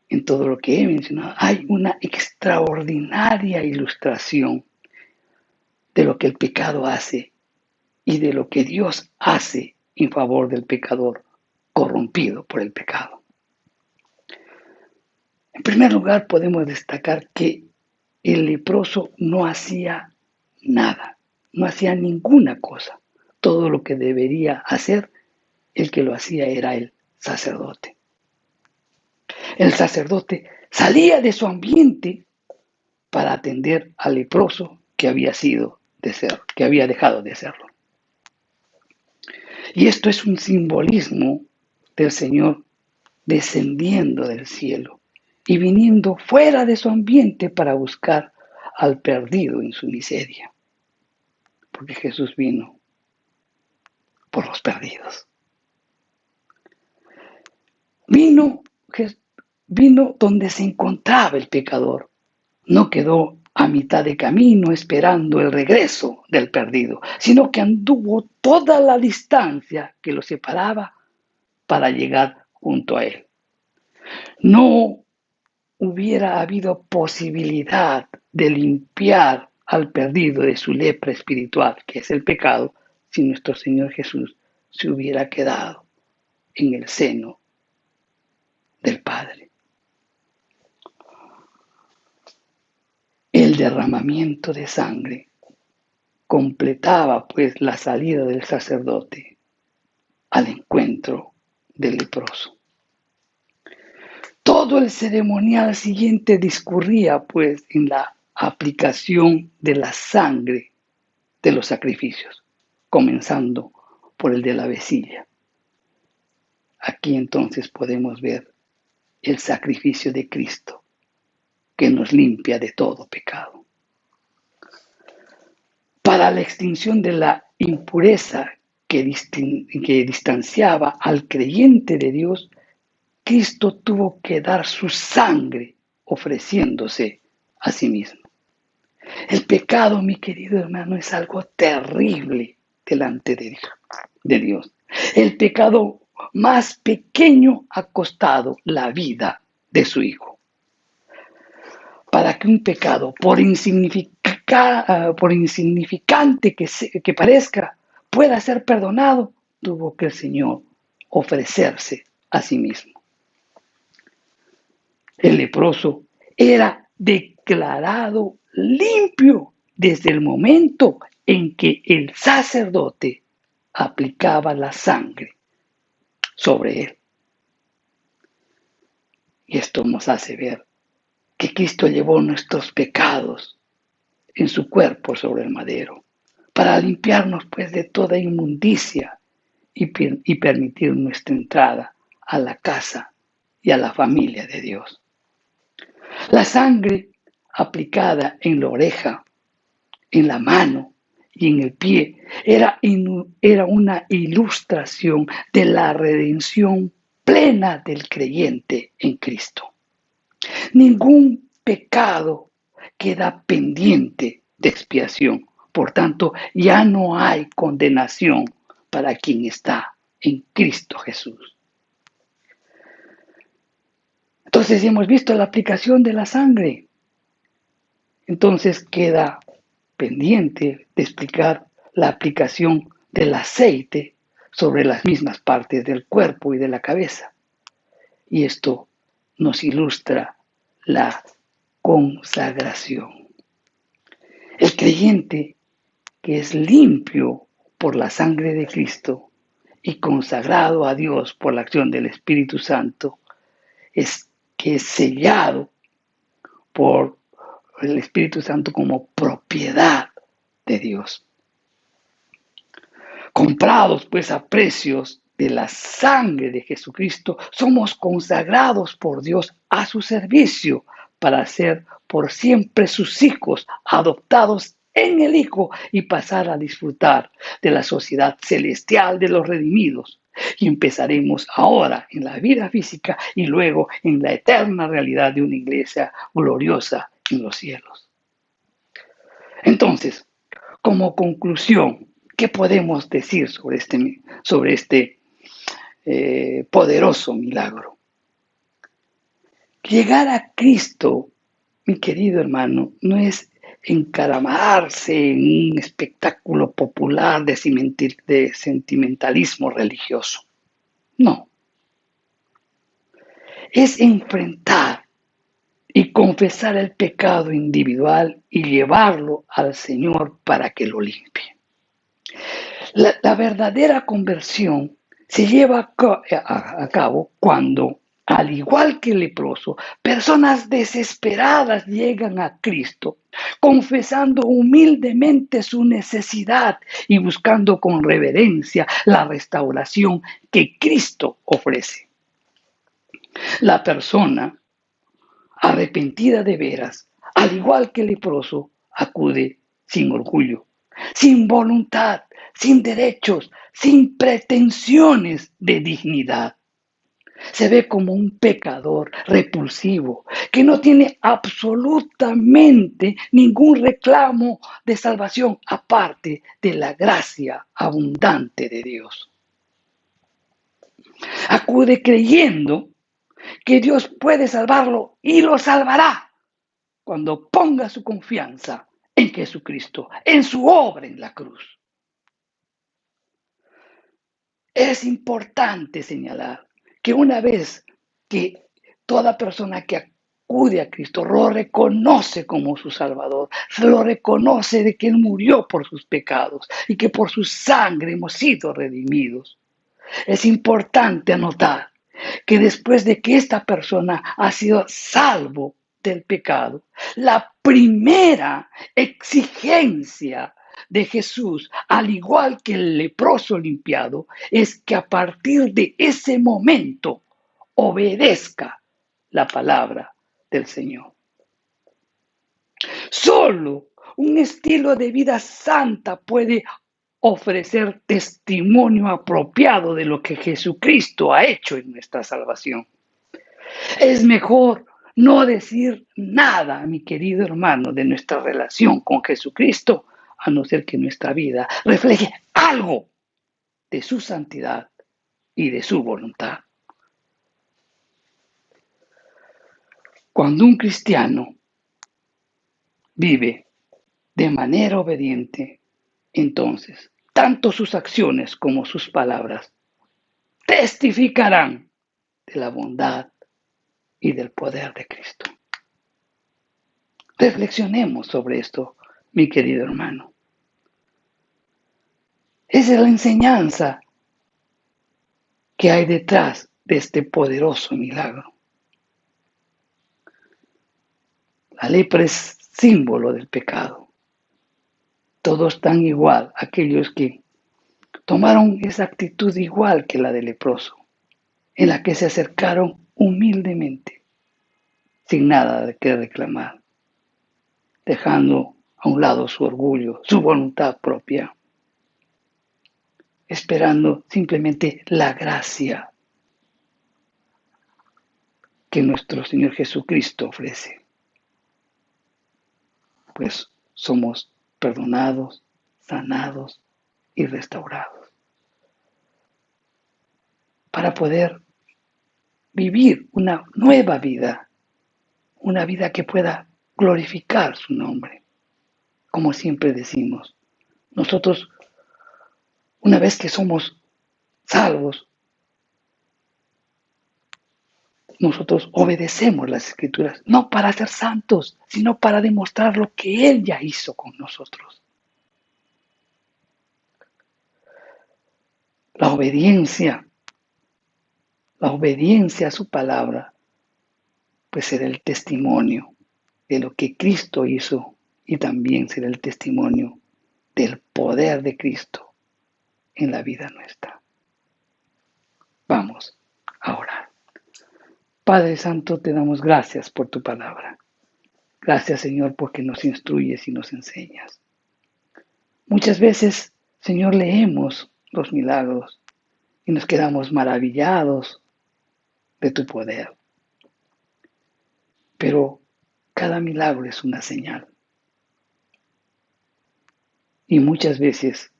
en todo lo que he mencionado, hay una extraordinaria ilustración de lo que el pecado hace y de lo que Dios hace en favor del pecador corrompido por el pecado. En primer lugar, podemos destacar que el leproso no hacía nada, no hacía ninguna cosa. Todo lo que debería hacer, el que lo hacía era el sacerdote. El sacerdote salía de su ambiente para atender al leproso que había dejado de serlo. Y esto es un simbolismo del Señor descendiendo del cielo y viniendo fuera de su ambiente para buscar al perdido en su miseria. Porque Jesús vino por los perdidos. Vino donde se encontraba el pecador. No quedó a mitad de camino esperando el regreso del perdido, sino que anduvo toda la distancia que lo separaba para llegar junto a él. No hubiera habido posibilidad de limpiar al perdido de su lepra espiritual, que es el pecado, si nuestro Señor Jesús se hubiera quedado en el seno del Padre. El derramamiento de sangre completaba pues la salida del sacerdote al encuentro del leproso. Todo el ceremonial siguiente discurría pues en la aplicación de la sangre de los sacrificios, comenzando por el de la vecilla. Aquí entonces podemos ver el sacrificio de Cristo que nos limpia de todo pecado. Para la extinción de la impureza que distanciaba al creyente de Dios, Cristo tuvo que dar su sangre ofreciéndose a sí mismo. El pecado, mi querido hermano, es algo terrible delante de Dios. El pecado más pequeño ha costado la vida de su Hijo. Para que un pecado, por insignificante que parezca, pueda ser perdonado, tuvo que el Señor ofrecerse a sí mismo. El leproso era declarado limpio desde el momento en que el sacerdote aplicaba la sangre sobre él. Y esto nos hace ver que Cristo llevó nuestros pecados en su cuerpo sobre el madero, para limpiarnos pues de toda inmundicia y permitir nuestra entrada a la casa y a la familia de Dios. La sangre aplicada en la oreja, en la mano y en el pie era una ilustración de la redención plena del creyente en Cristo. Ningún pecado queda pendiente de expiación. Por tanto, ya no hay condenación para quien está en Cristo Jesús. Entonces, hemos visto la aplicación de la sangre. Entonces queda pendiente de explicar la aplicación del aceite sobre las mismas partes del cuerpo y de la cabeza. Y esto nos ilustra la consagración. El creyente que es limpio por la sangre de Cristo y consagrado a Dios por la acción del Espíritu Santo, es que es sellado por el Espíritu Santo como propiedad de Dios. Comprados pues a precios de la sangre de Jesucristo, somos consagrados por Dios a su servicio para ser por siempre sus hijos, adoptados en el Hijo y pasar a disfrutar de la sociedad celestial de los redimidos. Y empezaremos ahora en la vida física y luego en la eterna realidad de una iglesia gloriosa en los cielos. Entonces, como conclusión, ¿qué podemos decir sobre este poderoso milagro? Llegar a Cristo, mi querido hermano, no es encaramarse en un espectáculo popular de sentimentalismo religioso. No. Es enfrentar y confesar el pecado individual y llevarlo al Señor para que lo limpie. La verdadera conversión se lleva a cabo cuando, al igual que el leproso, personas desesperadas llegan a Cristo, confesando humildemente su necesidad y buscando con reverencia la restauración que Cristo ofrece. La persona arrepentida de veras, al igual que el leproso, acude sin orgullo, sin voluntad, sin derechos, sin pretensiones de dignidad. Se ve como un pecador repulsivo que no tiene absolutamente ningún reclamo de salvación aparte de la gracia abundante de Dios. Acude creyendo que Dios puede salvarlo y lo salvará cuando ponga su confianza en Jesucristo, en su obra en la cruz. Es importante señalar que una vez que toda persona que acude a Cristo lo reconoce como su Salvador, lo reconoce de que Él murió por sus pecados y que por su sangre hemos sido redimidos. Es importante anotar que después de que esta persona ha sido salvo del pecado, la primera exigencia de Jesús, al igual que el leproso limpiado, es que a partir de ese momento obedezca la palabra del Señor. Solo un estilo de vida santa puede ofrecer testimonio apropiado de lo que Jesucristo ha hecho en nuestra salvación. Es mejor no decir nada, mi querido hermano, de nuestra relación con Jesucristo, a no ser que nuestra vida refleje algo de su santidad y de su voluntad. Cuando un cristiano vive de manera obediente, entonces, tanto sus acciones como sus palabras testificarán de la bondad y del poder de Cristo. Reflexionemos sobre esto, mi querido hermano. Esa es la enseñanza que hay detrás de este poderoso milagro. La lepra es símbolo del pecado. Todos están igual, aquellos que tomaron esa actitud igual que la del leproso, en la que se acercaron humildemente, sin nada de qué reclamar, dejando a un lado su orgullo, su voluntad propia, esperando simplemente la gracia que nuestro Señor Jesucristo ofrece. Pues somos perdonados, sanados y restaurados. Para poder vivir una nueva vida, una vida que pueda glorificar su nombre. Como siempre decimos, nosotros, una vez que somos salvos, nosotros obedecemos las Escrituras, no para ser santos, sino para demostrar lo que Él ya hizo con nosotros. La obediencia a su palabra, pues será el testimonio de lo que Cristo hizo y también será el testimonio del poder de Cristo en la vida nuestra. Vamos a orar. Padre Santo, te damos gracias por tu palabra. Gracias, Señor, porque nos instruyes y nos enseñas. Muchas veces, Señor, leemos los milagros y nos quedamos maravillados de tu poder. Pero cada milagro es una señal. Y muchas veces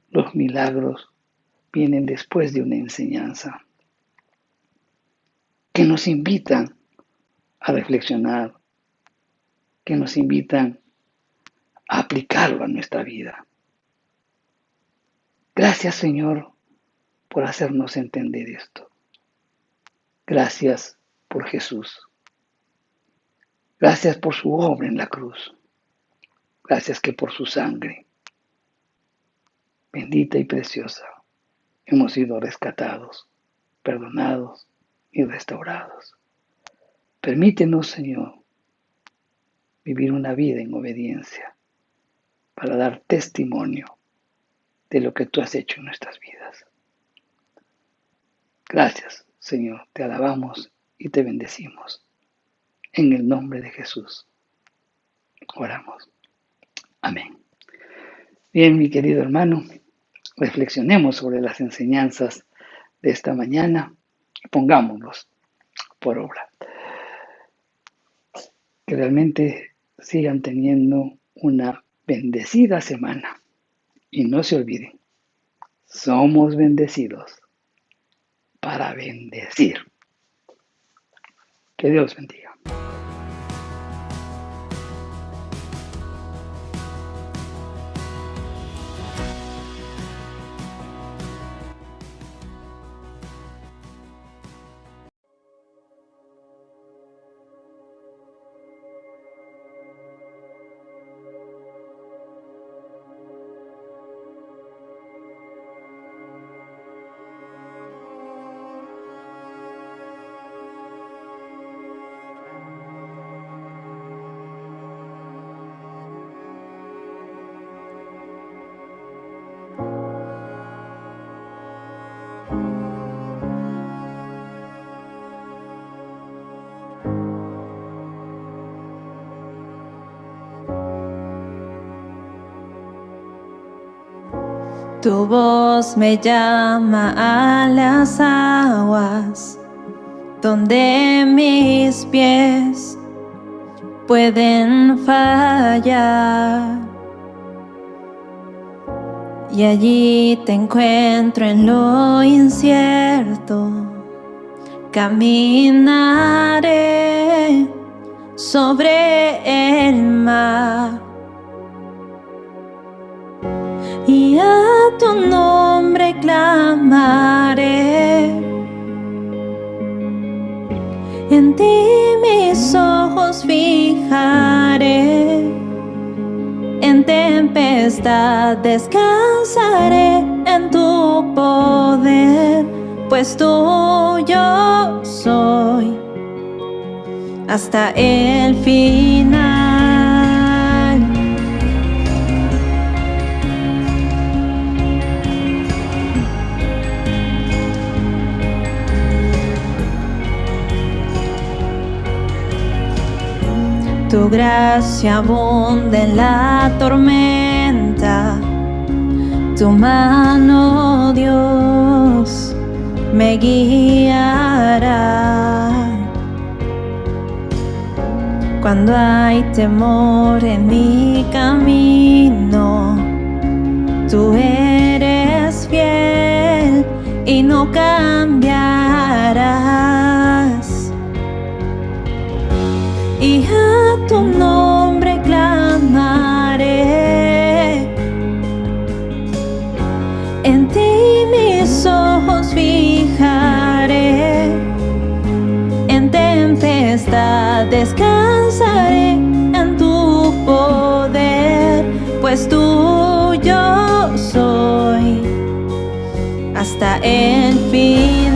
los milagros vienen después de una enseñanza que nos invitan a reflexionar, que nos invitan a aplicarlo a nuestra vida. Gracias, Señor, por hacernos entender esto. Gracias por Jesús. Gracias por su obra en la cruz. Gracias que por su sangre, bendita y preciosa, hemos sido rescatados, perdonados y restaurados. Permítenos, Señor, vivir una vida en obediencia para dar testimonio de lo que tú has hecho en nuestras vidas. Gracias, Señor, te alabamos y te bendecimos. En el nombre de Jesús oramos. Amén. Bien, mi querido hermano, reflexionemos sobre las enseñanzas de esta mañana y pongámoslos por obra. Que realmente sigan teniendo una bendecida semana. Y no se olviden, somos bendecidos para bendecir. Que Dios bendiga. Tu voz me llama a las aguas, donde mis pies pueden fallar. Y allí te encuentro en lo incierto, caminaré sobre el mar. Y a tu nombre clamaré, en ti mis ojos fijaré, en tempestad descansaré en tu poder, pues tuyo soy hasta el final. Tu gracia abunda en la tormenta, tu mano, Dios, me guiará. Cuando hay temor en mi camino, tú eres fiel y no cambiarás. Y a tu nombre clamaré, en ti mis ojos fijaré, en tempestad descansaré en tu poder, pues tuyo soy hasta el final.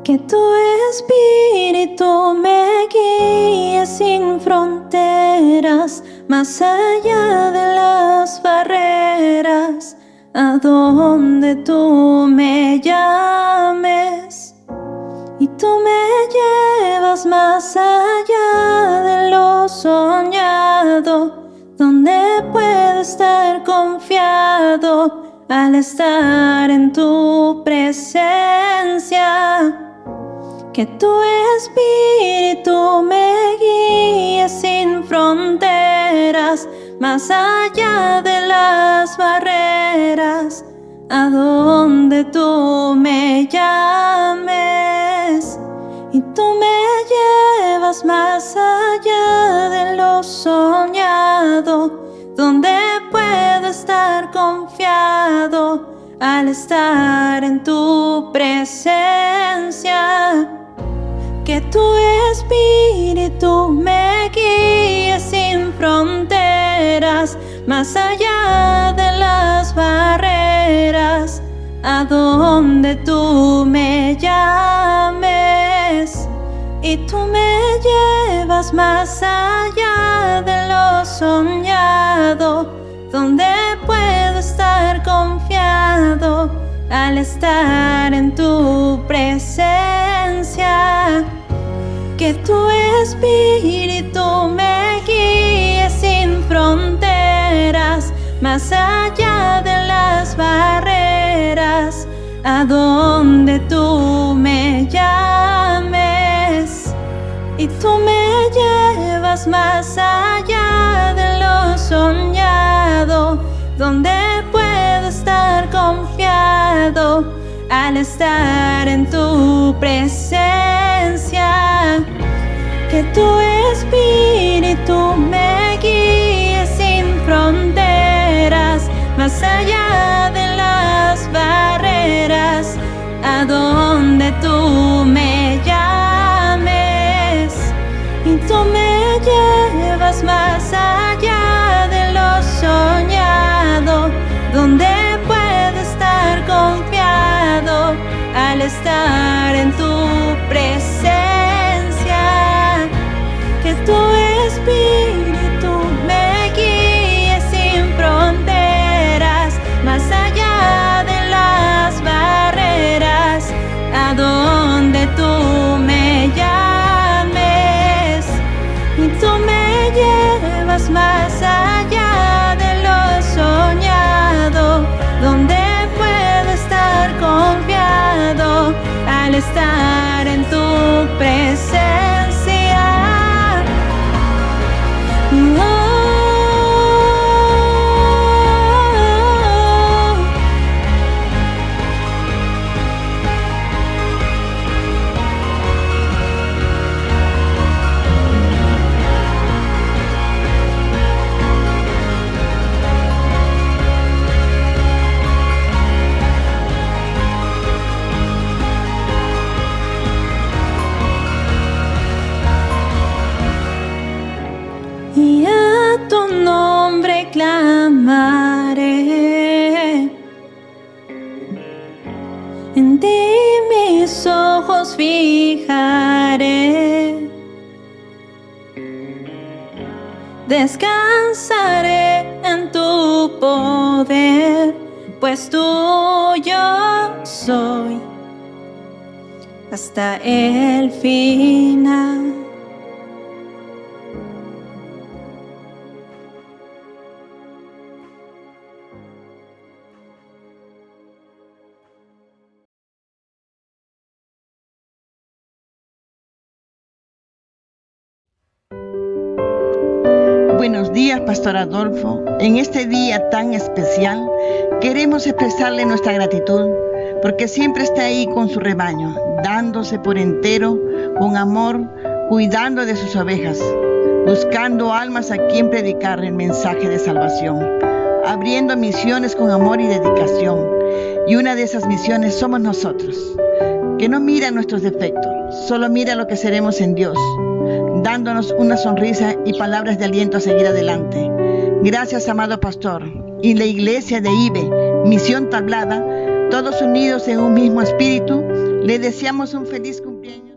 Que tu espíritu me guíe sin fronteras, más allá de las barreras, a donde tú me llames. Y tú me llevas más allá de lo soñado, donde puedo estar confiado al estar en tu presencia. Que tu espíritu me guíe sin fronteras, más allá de las barreras, a donde tú me llames. Y tú me llevas más allá de lo soñado, donde puedo estar confiado al estar en tu presencia. Que tu espíritu me guíe sin fronteras, más allá de las barreras, a donde tú me llames. Y tú me llevas más allá de lo soñado, donde puedo estar confiado al estar en tu presencia. Que tu espíritu me guíe sin fronteras, más allá de las barreras, a donde tú me llames. Y tú me llevas más allá de lo soñado, donde puedo estar confiado al estar en tu presencia. Que tu espíritu me guíe sin fronteras, más allá de las barreras, a donde tú me llames. Y tú me llevas más allá de lo soñado, donde puedo estar confiado al estar en tu presencia. Que tu espíritu me guíe sin fronteras, más allá de las barreras, a donde tú me llames. Y tú me llevas más allá de lo soñado, donde puedo estar confiado al estar en tu presencia. Y a tu nombre clamaré, en ti mis ojos fijaré, descansaré en tu poder, pues tuyo soy hasta el final. Buenos días, Pastor Adolfo. En este día tan especial queremos expresarle nuestra gratitud porque siempre está ahí con su rebaño, dándose por entero, con amor, cuidando de sus ovejas, buscando almas a quien predicar el mensaje de salvación, abriendo misiones con amor y dedicación. Y una de esas misiones somos nosotros, que no mira nuestros defectos, solo mira lo que seremos en Dios, dándonos una sonrisa y palabras de aliento a seguir adelante. Gracias, amado pastor, y la iglesia de IBE, Misión Tablada, todos unidos en un mismo espíritu, Le deseamos un feliz cumpleaños.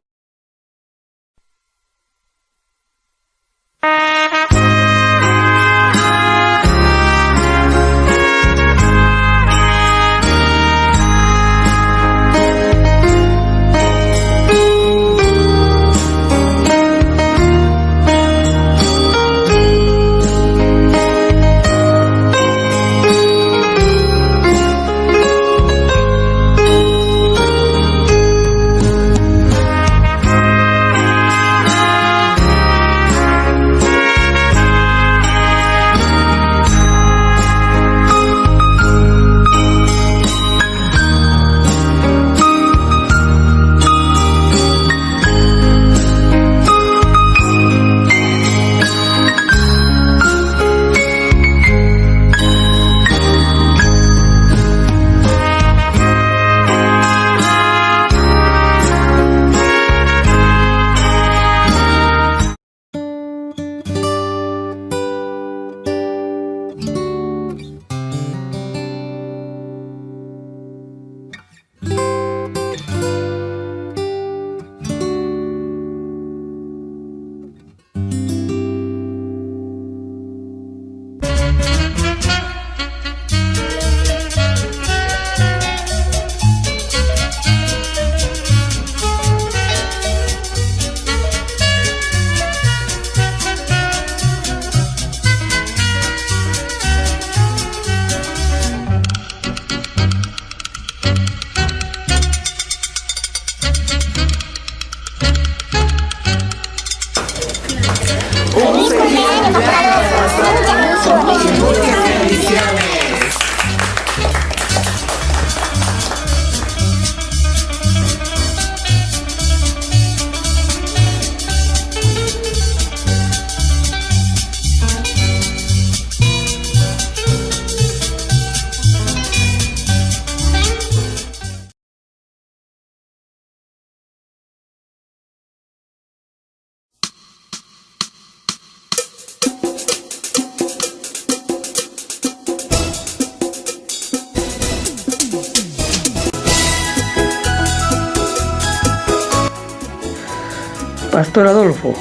Pastor Adolfo,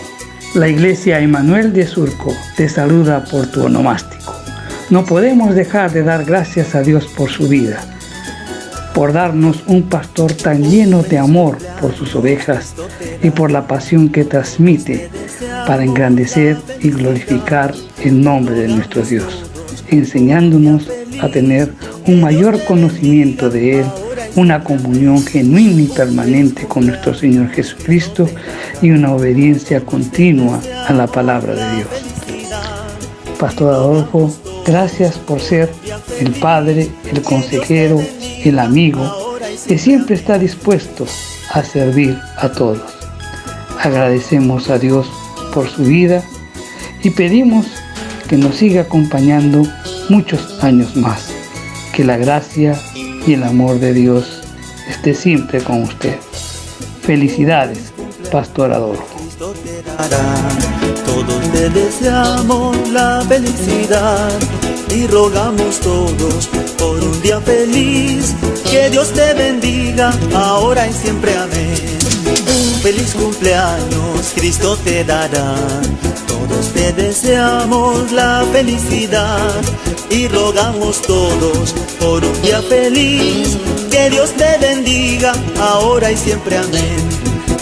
la Iglesia Emmanuel de Surco te saluda por tu onomástico. No podemos dejar de dar gracias a Dios por su vida, por darnos un pastor tan lleno de amor por sus ovejas y por la pasión que transmite para engrandecer y glorificar el nombre de nuestro Dios, enseñándonos a tener un mayor conocimiento de Él, una comunión genuina y permanente con nuestro Señor Jesucristo y una obediencia continua a la palabra de Dios. Pastor Adolfo, gracias por ser el padre, el consejero, el amigo que siempre está dispuesto a servir a todos. Agradecemos a Dios por su vida y pedimos que nos siga acompañando muchos años más. Que la gracia y el amor de Dios esté siempre con usted. Felicidades, Pastor Adolfo. Todos te deseamos la felicidad y rogamos todos por un día feliz. Que Dios te bendiga ahora y siempre, amén. Un feliz cumpleaños Cristo te dará. Todos te deseamos la felicidad y rogamos todos por un día feliz. Que Dios te bendiga ahora y siempre, amén.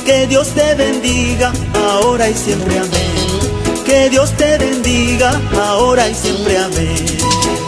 Que Dios te bendiga ahora y siempre, amén. Que Dios te bendiga ahora y siempre, amén.